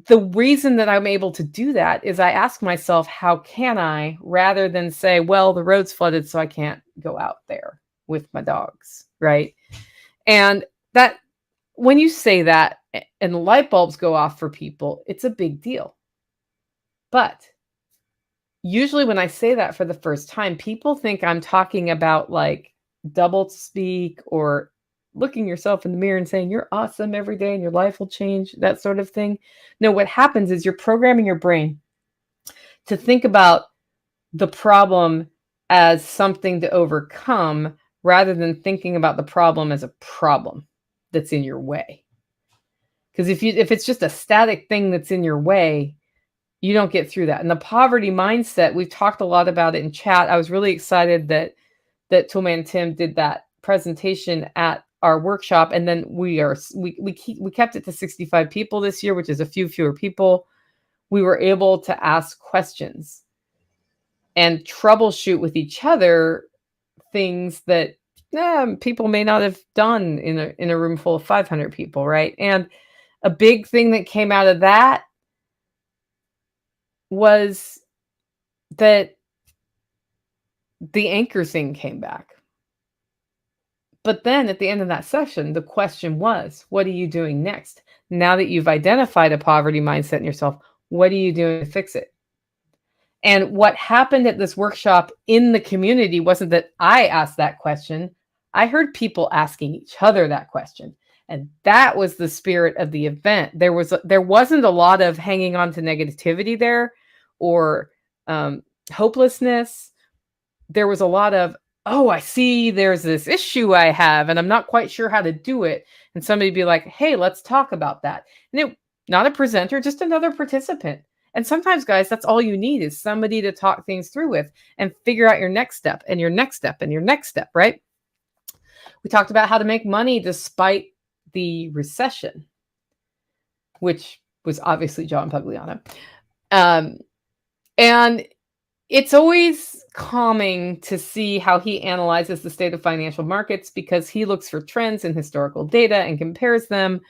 The reason that I'm able to do that is I ask myself, how can I, rather than say, well, the road's flooded, so I can't go out there with my dogs, right? And that, when you say that and the light bulbs go off for people, it's a big deal. But usually when I say that for the first time, people think I'm talking about like double speak or looking yourself in the mirror and saying you're awesome every day and your life will change, that sort of thing. No, what happens is you're programming your brain to think about the problem as something to overcome rather than thinking about the problem as a problem that's in your way. Because if it's just a static thing that's in your way, you don't get through that. And the poverty mindset, we've talked a lot about it in chat. I was really excited that Toolman Tim did that presentation at our workshop, and then we kept it to 65 people this year, which is a few fewer people. We were able to ask questions and troubleshoot with each other things that people may not have done in a room full of 500 people, right? And a big thing that came out of that was that the anchor thing came back. But then at the end of that session, the question was, what are you doing next? Now that you've identified a poverty mindset in yourself, what are you doing to fix it? And what happened at this workshop in the community wasn't that I asked that question. I heard people asking each other that question. And that was the spirit of the event. There wasn't a lot of hanging on to negativity there or hopelessness. There was a lot of, oh, I see there's this issue I have, and I'm not quite sure how to do it. And somebody be like, hey, let's talk about that. And not a presenter, just another participant. And sometimes, guys, that's all you need is somebody to talk things through with and figure out your next step and your next step and your next step, right? We talked about how to make money despite the recession, which was obviously John Pugliano. And it's always calming to see how he analyzes the state of financial markets because he looks for trends in historical data and compares them.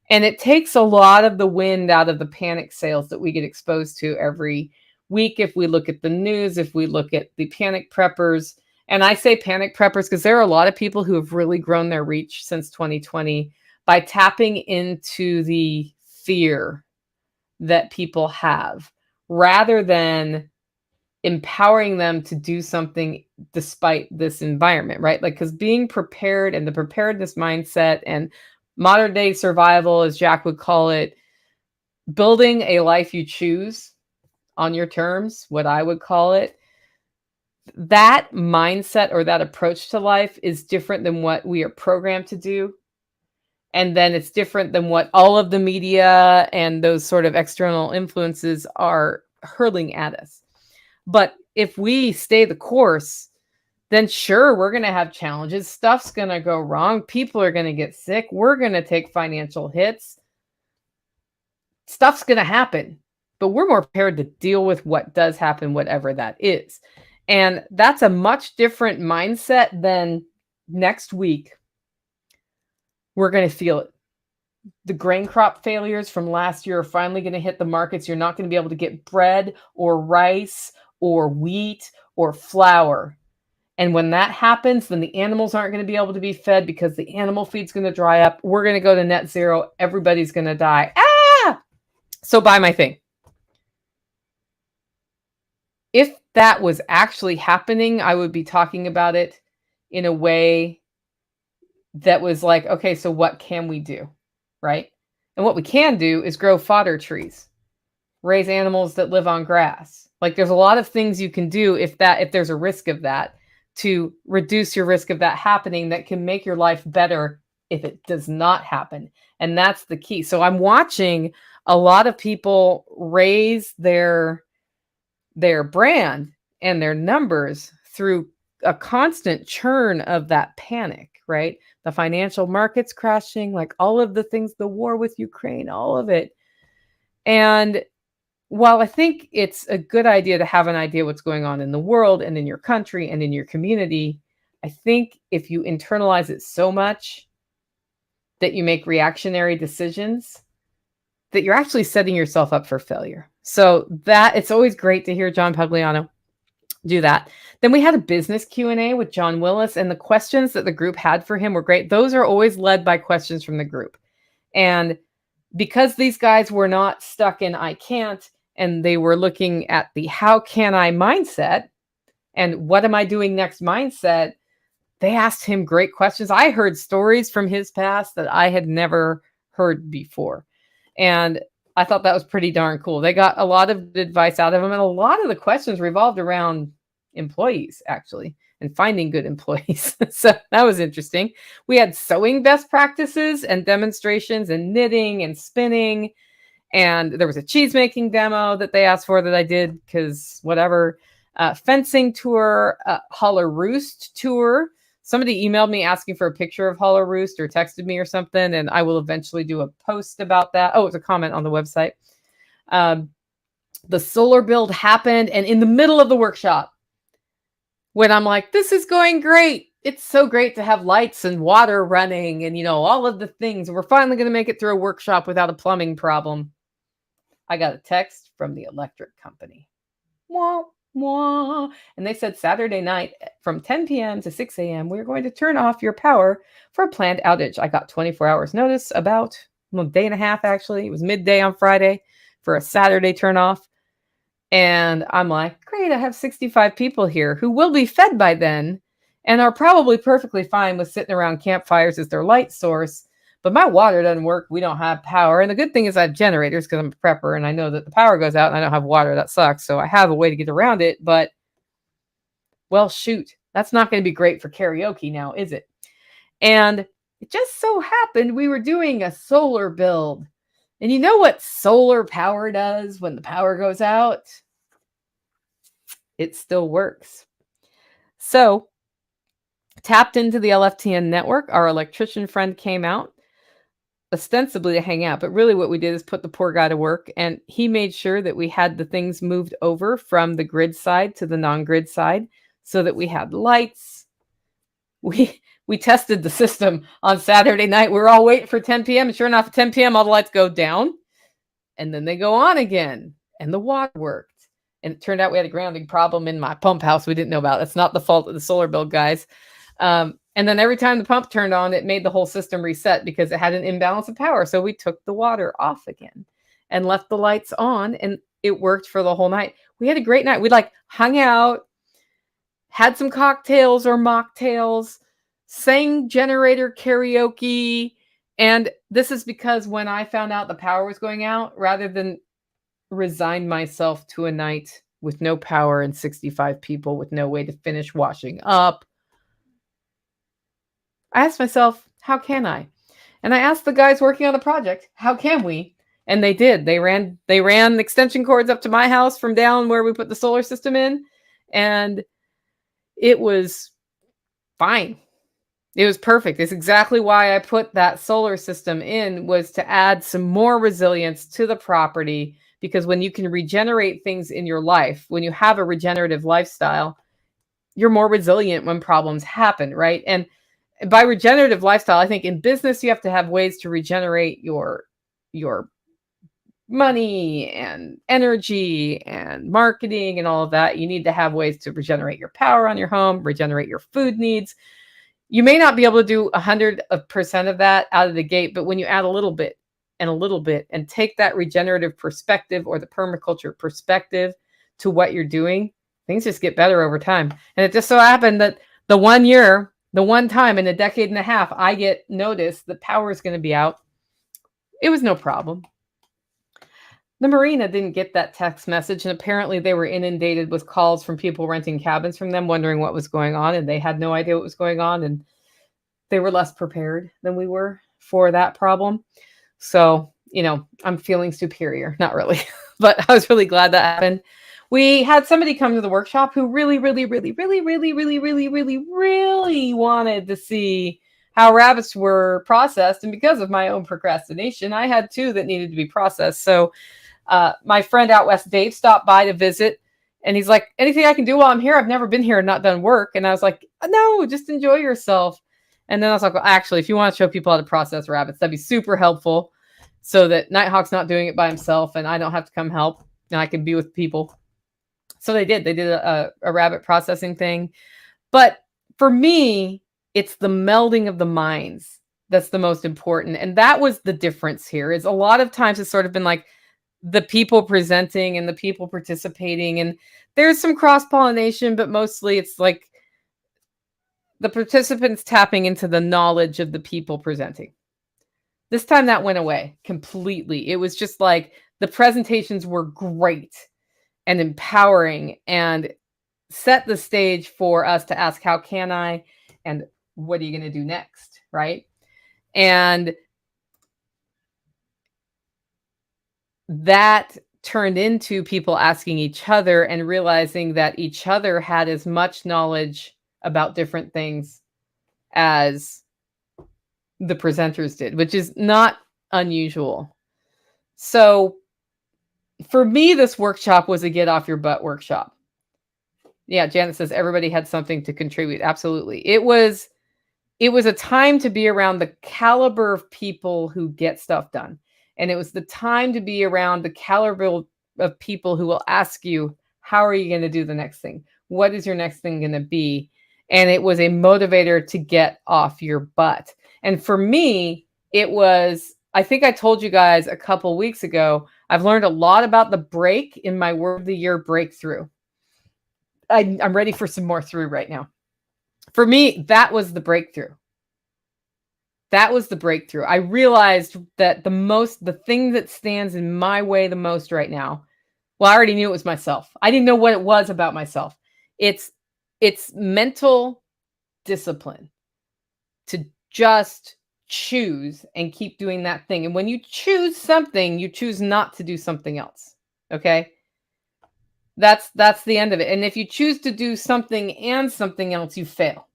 And it takes a lot of the wind out of the panic sales that we get exposed to every week. If we look at the news, if we look at the panic preppers, and I say panic preppers because there are a lot of people who have really grown their reach since 2020 by tapping into the fear that people have rather than empowering them to do something despite this environment, right? Like, because being prepared and the preparedness mindset and modern day survival, as Jack would call it, building a life you choose on your terms, what I would call it, that mindset or that approach to life is different than what we are programmed to do. And then it's different than what all of the media and those sort of external influences are hurling at us. But if we stay the course, then sure, we're going to have challenges. Stuff's going to go wrong. People are going to get sick. We're going to take financial hits. Stuff's going to happen. But we're more prepared to deal with what does happen, whatever that is. And that's a much different mindset than next week. We're going to feel it. The grain crop failures from last year are finally going to hit the markets. You're not going to be able to get bread or rice or wheat or flour. And when that happens, then the animals aren't going to be able to be fed because the animal feed's going to dry up. We're going to go to net zero. Everybody's going to die. So buy my thing. If that was actually happening, I would be talking about it in a way that was like, okay, so what can we do? Right? And what we can do is grow fodder trees, raise animals that live on grass. Like, there's a lot of things you can do if there's a risk of that, to reduce your risk of that happening, that can make your life better if it does not happen. And that's the key. So I'm watching a lot of people raise their brand and their numbers through a constant churn of that panic, right? The financial markets crashing, like all of the things, the war with Ukraine, all of it. And while I think it's a good idea to have an idea what's going on in the world and in your country and in your community, I think if you internalize it so much that you make reactionary decisions, that you're actually setting yourself up for failure. So that it's always great to hear John Pugliano do that. Then we had a business Q&A with John Willis, and the questions that the group had for him were great. Those are always led by questions from the group. And because these guys were not stuck in I can't, and they were looking at the how can I mindset and what am I doing next mindset, they asked him great questions. I heard stories from his past that I had never heard before. And I thought that was pretty darn cool. They got a lot of advice out of them, and a lot of the questions revolved around employees, actually, and finding good employees. So that was interesting. We had sewing best practices and demonstrations and knitting and spinning. And there was a cheese making demo that they asked for that I did because whatever. Fencing tour, Holler Roost tour. Somebody emailed me asking for a picture of Holler Roost or texted me or something, and I will eventually do a post about that. Oh, it's a comment on the website. The solar build happened, and in the middle of the workshop, when I'm like, this is going great. It's so great to have lights and water running and, all of the things. We're finally going to make it through a workshop without a plumbing problem. I got a text from the electric company. Wah, wah. And they said Saturday night from 10 p.m. to 6 a.m., we're going to turn off your power for a planned outage. I got 24 hours notice, about a day and a half, actually. It was midday on Friday for a Saturday turn off. And I'm like, great, I have 65 people here who will be fed by then and are probably perfectly fine with sitting around campfires as their light source. But my water doesn't work. We don't have power. And the good thing is I have generators because I'm a prepper and I know that the power goes out and I don't have water. That sucks. So I have a way to get around it. But, well, shoot, that's not going to be great for karaoke now, is it? And it just so happened we were doing a solar build. And you know what solar power does when the power goes out? It still works. So, tapped into the LFTN network, our electrician friend came out, ostensibly to hang out, but really what we did is put the poor guy to work, and he made sure that we had the things moved over from the grid side to the non-grid side so that we had lights. We tested the system on Saturday night. We were all waiting for 10 p.m. and sure enough, at 10 p.m. all the lights go down and then they go on again and the water worked. And it turned out we had a grounding problem in my pump house we didn't know about. That's not the fault of the solar build guys. And then every time the pump turned on, it made the whole system reset because it had an imbalance of power. So we took the water off again and left the lights on, and it worked for the whole night. We had a great night. We hung out, had some cocktails or mocktails, sang generator karaoke. And this is because when I found out the power was going out, rather than resign myself to a night with no power and 65 people with no way to finish washing up, I asked myself, how can I? And I asked the guys working on the project, how can we? And they did. They ran extension cords up to my house from down where we put the solar system in, and it was fine. It was perfect. It's exactly why I put that solar system in, was to add some more resilience to the property, because when you can regenerate things in your life, when you have a regenerative lifestyle, you're more resilient when problems happen, right? And by regenerative lifestyle, I think in business, you have to have ways to regenerate your money and energy and marketing and all of that. You need to have ways to regenerate your power on your home, regenerate your food needs. You may not be able to do 100% of that out of the gate, but when you add a little bit and take that regenerative perspective or the permaculture perspective to what you're doing, things just get better over time. And it just so happened that the one time in a decade and a half, I get notice that power is going to be out. It was no problem. The marina didn't get that text message, and apparently they were inundated with calls from people renting cabins from them, wondering what was going on, and they had no idea what was going on, and they were less prepared than we were for that problem. So, I'm feeling superior. Not really, but I was really glad that happened. We had somebody come to the workshop who really, really, really, really, really, really, really, really, really wanted to see how rabbits were processed. And because of my own procrastination, I had 2 that needed to be processed. So my friend out west, Dave, stopped by to visit. And he's like, anything I can do while I'm here? I've never been here and not done work. And I was like, no, just enjoy yourself. And then I was like, well, actually, if you want to show people how to process rabbits, that'd be super helpful so that Nighthawk's not doing it by himself and I don't have to come help and I can be with people. So they did a rabbit processing thing. But for me, it's the melding of the minds that's the most important. And that was the difference here. Is a lot of times it's sort of been like the people presenting and the people participating. And there's some cross-pollination, but mostly it's like the participants tapping into the knowledge of the people presenting. This time that went away completely. It was just like the presentations were great and empowering and set the stage for us to ask, how can I? And what are you going to do next? Right. And that turned into people asking each other and realizing that each other had as much knowledge about different things as the presenters did, which is not unusual. So for me, this workshop was a get off your butt workshop. Yeah, Janet says everybody had something to contribute. Absolutely. It was a time to be around the caliber of people who get stuff done. And it was the time to be around the caliber of people who will ask you, how are you going to do the next thing? What is your next thing going to be? And it was a motivator to get off your butt. And for me, it was, I think I told you guys a couple weeks ago, I've learned a lot about the break in my Word of the Year breakthrough. I'm ready for some more through right now. For me, that was the breakthrough. That was the breakthrough. I realized that the thing that stands in my way the most right now, well, I already knew it was myself. I didn't know what it was about myself. It's mental discipline to just choose and keep doing that thing. And when you choose something, you choose not to do something else. Okay? That's the end of it. And if you choose to do something and something else, you fail.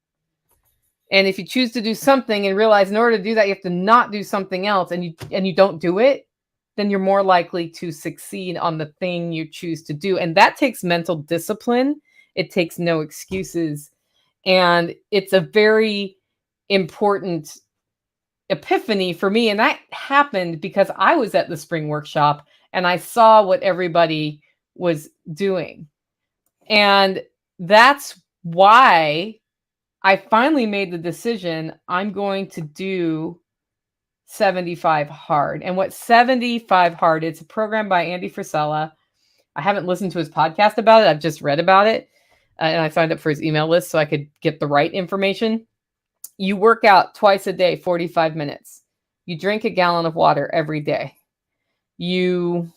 And if you choose to do something and realize in order to do that, you have to not do something else and you don't do it, then you're more likely to succeed on the thing you choose to do. And that takes mental discipline. It takes no excuses. And it's a very important epiphany for me. And that happened because I was at the spring workshop and I saw what everybody was doing. And that's why I finally made the decision I'm going to do 75 Hard. And what 75 Hard, it's a program by Andy Frisella. I haven't listened to his podcast about it. I've just read about it. And I signed up for his email list so I could get the right information. You work out twice a day, 45 minutes. You drink a gallon of water every day. You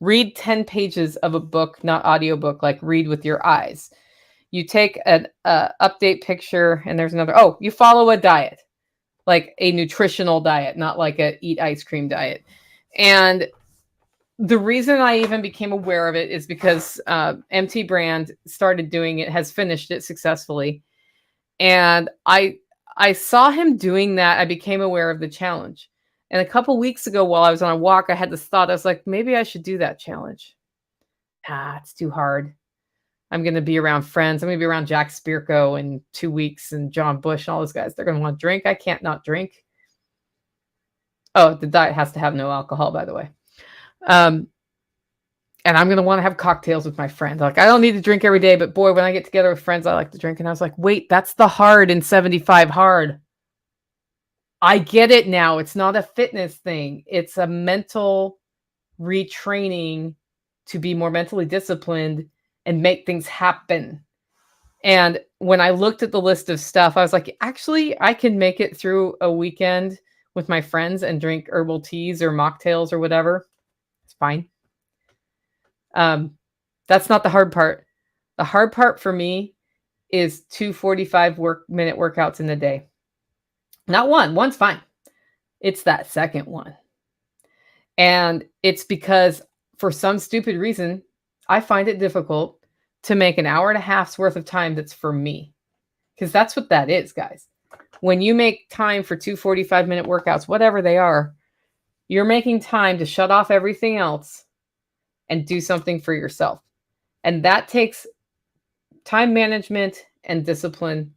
read 10 pages of a book, not audiobook, like read with your eyes. You take an update picture and there's another. Oh, you follow a diet, like a nutritional diet, not like a eat ice cream diet. And the reason I even became aware of it is because MT Brand started doing it, has finished it successfully. And I saw him doing that. I became aware of the challenge. And a couple weeks ago, while I was on a walk, I had this thought. I was like, maybe I should do that challenge. It's too hard. I'm going to be around friends. I'm going to be around Jack Spirko in 2 weeks and John Bush and all those guys. They're going to want to drink. I can't not drink. Oh, the diet has to have no alcohol, by the way. And I'm going to want to have cocktails with my friends. Like, I don't need to drink every day, but boy, when I get together with friends, I like to drink. And I was like, wait, that's the hard in 75 Hard. I get it now. It's not a fitness thing. It's a mental retraining to be more mentally disciplined and make things happen. And when I looked at the list of stuff, I was like, actually, I can make it through a weekend with my friends and drink herbal teas or mocktails or whatever. It's fine. That's not the hard part. The hard part for me is 2 45-minute workouts in a day. Not one. One's fine. It's that second one. And it's because for some stupid reason, I find it difficult to make an hour and a half's worth of time that's for me. Because that's what that is, guys. When you make time for 2 45-minute workouts, whatever they are, you're making time to shut off everything else and do something for yourself. And that takes time management and discipline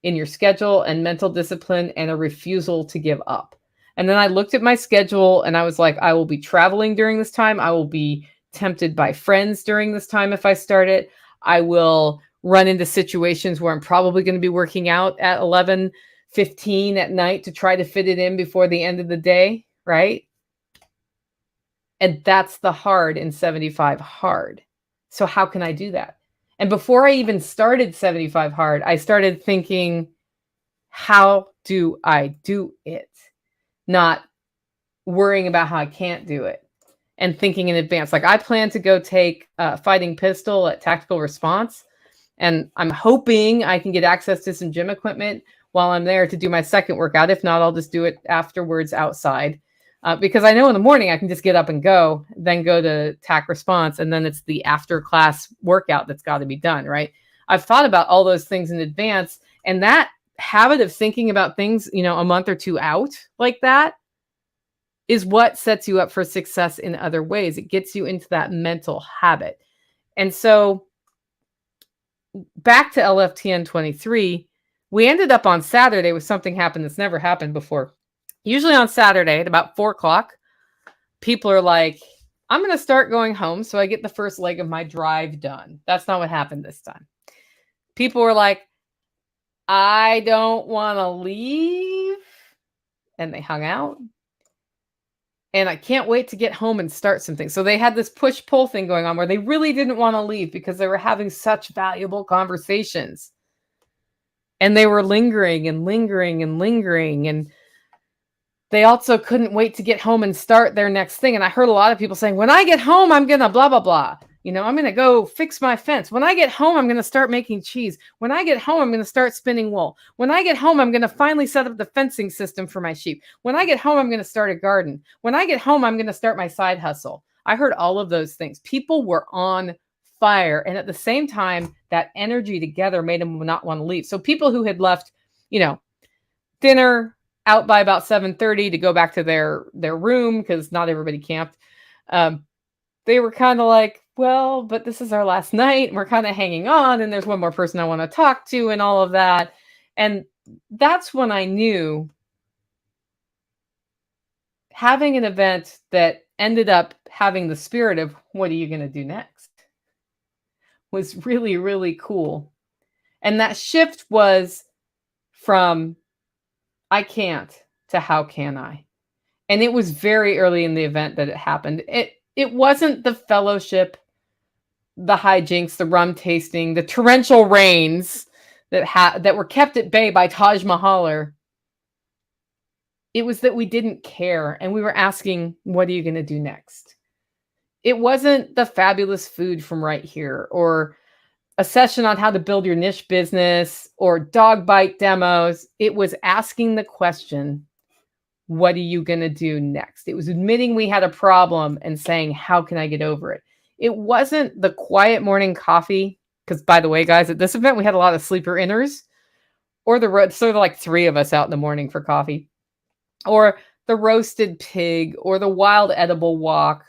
in your schedule and mental discipline and a refusal to give up. And then I looked at my schedule and I was like, I will be traveling during this time. I will be tempted by friends during this time if I start it. I will run into situations where I'm probably going to be working out at 11:15 at night to try to fit it in before the end of the day, right? And that's the hard in 75 Hard. So how can I do that? And before I even started 75 Hard, I started thinking, how do I do it? not worrying about how I can't do it and thinking in advance. Like, I plan to go take fighting pistol at Tactical Response, and I'm hoping I can get access to some gym equipment while I'm there to do my second workout. If not, I'll just do it afterwards outside. Because I know in the morning I can just get up and go, then go to TAC Response, and then it's the after class workout that's got to be done, right? I've thought about all those things in advance, and that habit of thinking about things, a month or two out like that is what sets you up for success in other ways. It gets you into that mental habit. And so back to LFTN 23, we ended up on Saturday with something happened that's never happened before. Usually on Saturday at about 4:00, people are like, I'm going to start going home so I get the first leg of my drive done. That's not what happened this time. People were like, I don't want to leave. And they hung out. And I can't wait to get home and start something. So they had this push-pull thing going on where they really didn't want to leave because they were having such valuable conversations. And they were lingering and lingering and lingering. And they also couldn't wait to get home and start their next thing. And I heard a lot of people saying, when I get home, I'm going to blah, blah, blah. I'm going to go fix my fence. When I get home, I'm going to start making cheese. When I get home, I'm going to start spinning wool. When I get home, I'm going to finally set up the fencing system for my sheep. When I get home, I'm going to start a garden. When I get home, I'm going to start my side hustle. I heard all of those things. People were on fire. And at the same time, that energy together made them not want to leave. So people who had left, dinner out by about 7:30 to go back to their room, because not everybody camped, they were kind of like, well, but this is our last night and we're kind of hanging on, and there's one more person I want to talk to and all of that. And that's when I knew having an event that ended up having the spirit of what are you going to do next was really, really cool. And that shift was from I can't to how can I? And it was very early in the event that it happened. It wasn't the fellowship, the hijinks, the rum tasting, the torrential rains that were kept at bay by Taj Mahal. It was that we didn't care and we were asking, what are you going to do next? It wasn't the fabulous food from right here, or a session on how to build your niche business, or dog bite demos. It was asking the question, what are you going to do next? It was admitting we had a problem and saying, how can I get over it? It wasn't the quiet morning coffee, because by the way, guys, at this event, we had a lot of sleeper inners, or sort of like 3 of us out in the morning for coffee, or the roasted pig, or the wild edible walk.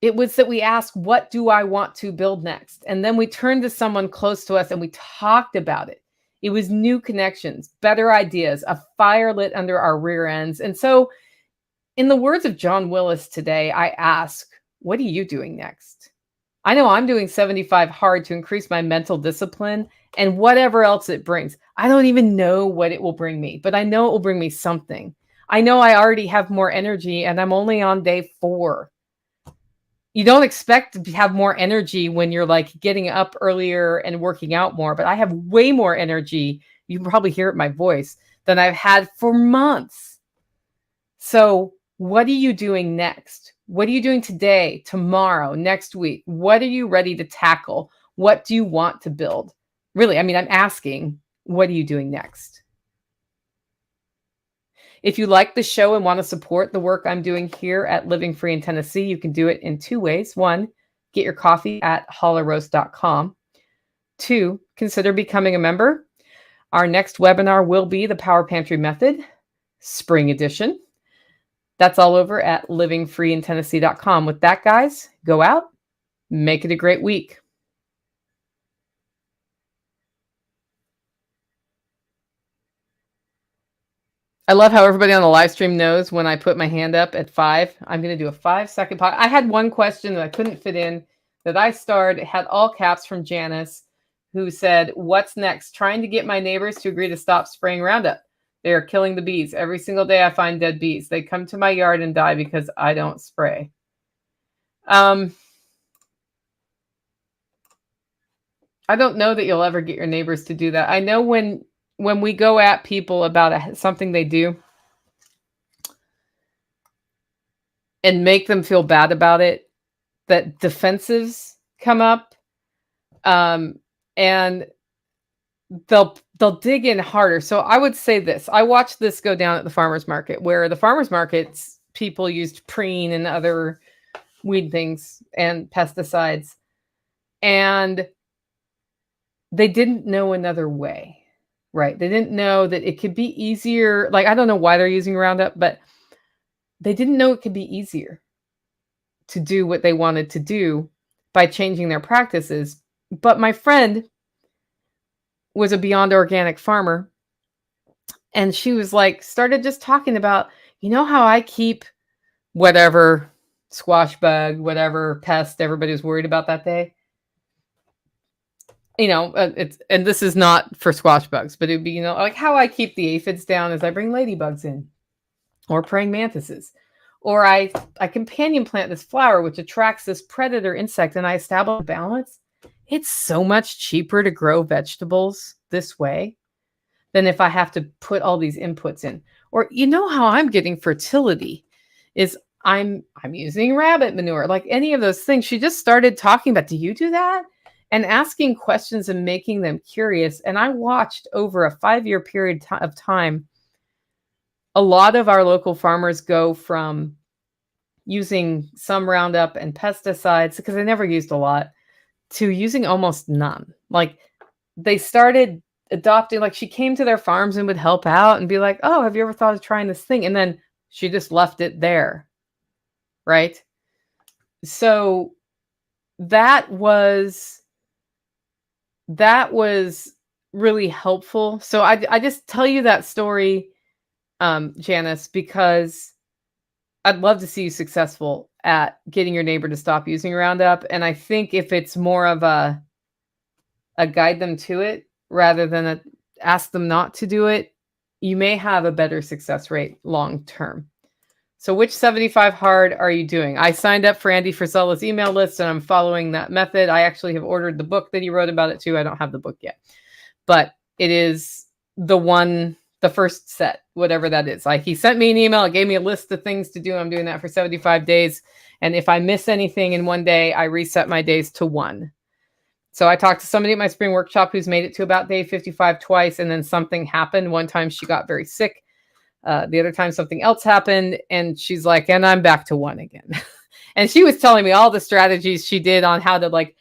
It was that we asked, what do I want to build next? And then we turned to someone close to us and we talked about it. It was new connections, better ideas, a fire lit under our rear ends. And so, in the words of John Willis today, I ask, what are you doing next? I know I'm doing 75 hard to increase my mental discipline and whatever else it brings. I don't even know what it will bring me, but I know it will bring me something. I know I already have more energy and I'm only on day 4. You don't expect to have more energy when you're like getting up earlier and working out more, but I have way more energy. You can probably hear it in my voice than I've had for months. So what are you doing next? What are you doing today, tomorrow, next week? What are you ready to tackle? What do you want to build? Really, I'm asking, what are you doing next? If you like the show and want to support the work I'm doing here at Living Free in Tennessee, you can do it in 2 ways. 1, get your coffee at hollaroast.com. 2, consider becoming a member. Our next webinar will be the Power Pantry Method, Spring Edition. That's all over at livingfreeintennessee.com. With that, guys, go out, make it a great week. I love how everybody on the live stream knows when I put my hand up at 5. I'm going to do a 5-second pause. I had one question that I couldn't fit in that I starred. It had all caps from Janice, who said, what's next? Trying to get my neighbors to agree to stop spraying Roundup. They are killing the bees. Every single day I find dead bees. They come to my yard and die because I don't spray. I don't know that you'll ever get your neighbors to do that. I know when we go at people about something they do, and make them feel bad about it, that defensives come up, and they'll dig in harder. So I would say this. I watched this go down at the farmers market, where the farmers markets people used preen and other weed things and pesticides, and they didn't know another way. Right? They didn't know that it could be easier. Like, I don't know why they're using Roundup, but they didn't know it could be easier to do what they wanted to do by changing their practices. But my friend was a Beyond Organic farmer, and she was like, started just talking about, you know how I keep whatever squash bug, whatever pest everybody was worried about that day? It's, and this is not for squash bugs, but it'd be, like how I keep the aphids down is I bring ladybugs in, or praying mantises, or I companion plant this flower, which attracts this predator insect, and I establish a balance. It's so much cheaper to grow vegetables this way than if I have to put all these inputs in. Or, how I'm getting fertility is I'm using rabbit manure, like any of those things. She just started talking about, do you do that? And asking questions and making them curious. And I watched over a 5-year period of time, a lot of our local farmers go from using some Roundup and pesticides, because they never used a lot, to using almost none. Like, they started adopting, like, she came to their farms and would help out and be like, oh, have you ever thought of trying this thing? And then she just left it there. Right? So that was really helpful. So I just tell you that story, Janice, because I'd love to see you successful at getting your neighbor to stop using Roundup. And I think if it's more of a guide them to it rather than ask them not to do it, you may have a better success rate long term. So which 75 hard are you doing? I signed up for Andy Frisella's email list, and I'm following that method. I actually have ordered the book that he wrote about it too. I don't have the book yet, but it is the first set, whatever that is. Like, he sent me an email. It gave me a list of things to do. I'm doing that for 75 days. And if I miss anything in one day, I reset my days to 1. So I talked to somebody at my spring workshop who's made it to about day 55 twice. And then something happened. One time she got very sick. The other time something else happened, and she's like, and I'm back to 1 again. And she was telling me all the strategies she did on how to, like,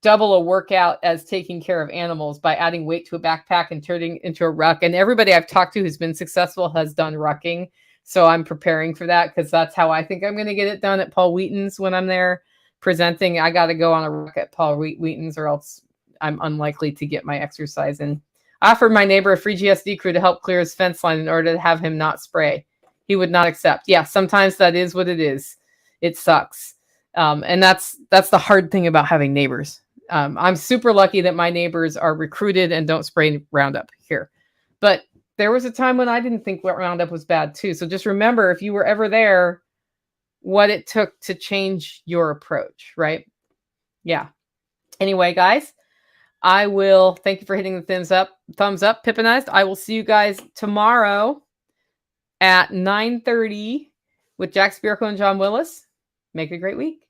double a workout as taking care of animals by adding weight to a backpack and turning into a ruck. And everybody I've talked to who's been successful has done rucking. So I'm preparing for that, because that's how I think I'm going to get it done at Paul Wheaton's when I'm there presenting. I got to go on a ruck at Paul Wheaton's, or else I'm unlikely to get my exercise in. I offered my neighbor a free GSD crew to help clear his fence line in order to have him not spray. He would not accept. Yeah, sometimes that is what it is. It sucks. And that's the hard thing about having neighbors. I'm super lucky that my neighbors are recruited and don't spray Roundup here. But there was a time when I didn't think Roundup was bad too. So just remember, if you were ever there, what it took to change your approach, right? Yeah. Anyway, guys, I will thank you for hitting the thumbs up, Pippinized. I will see you guys tomorrow at 9:30 with Jack Spirko and John Willis. Make it a great week.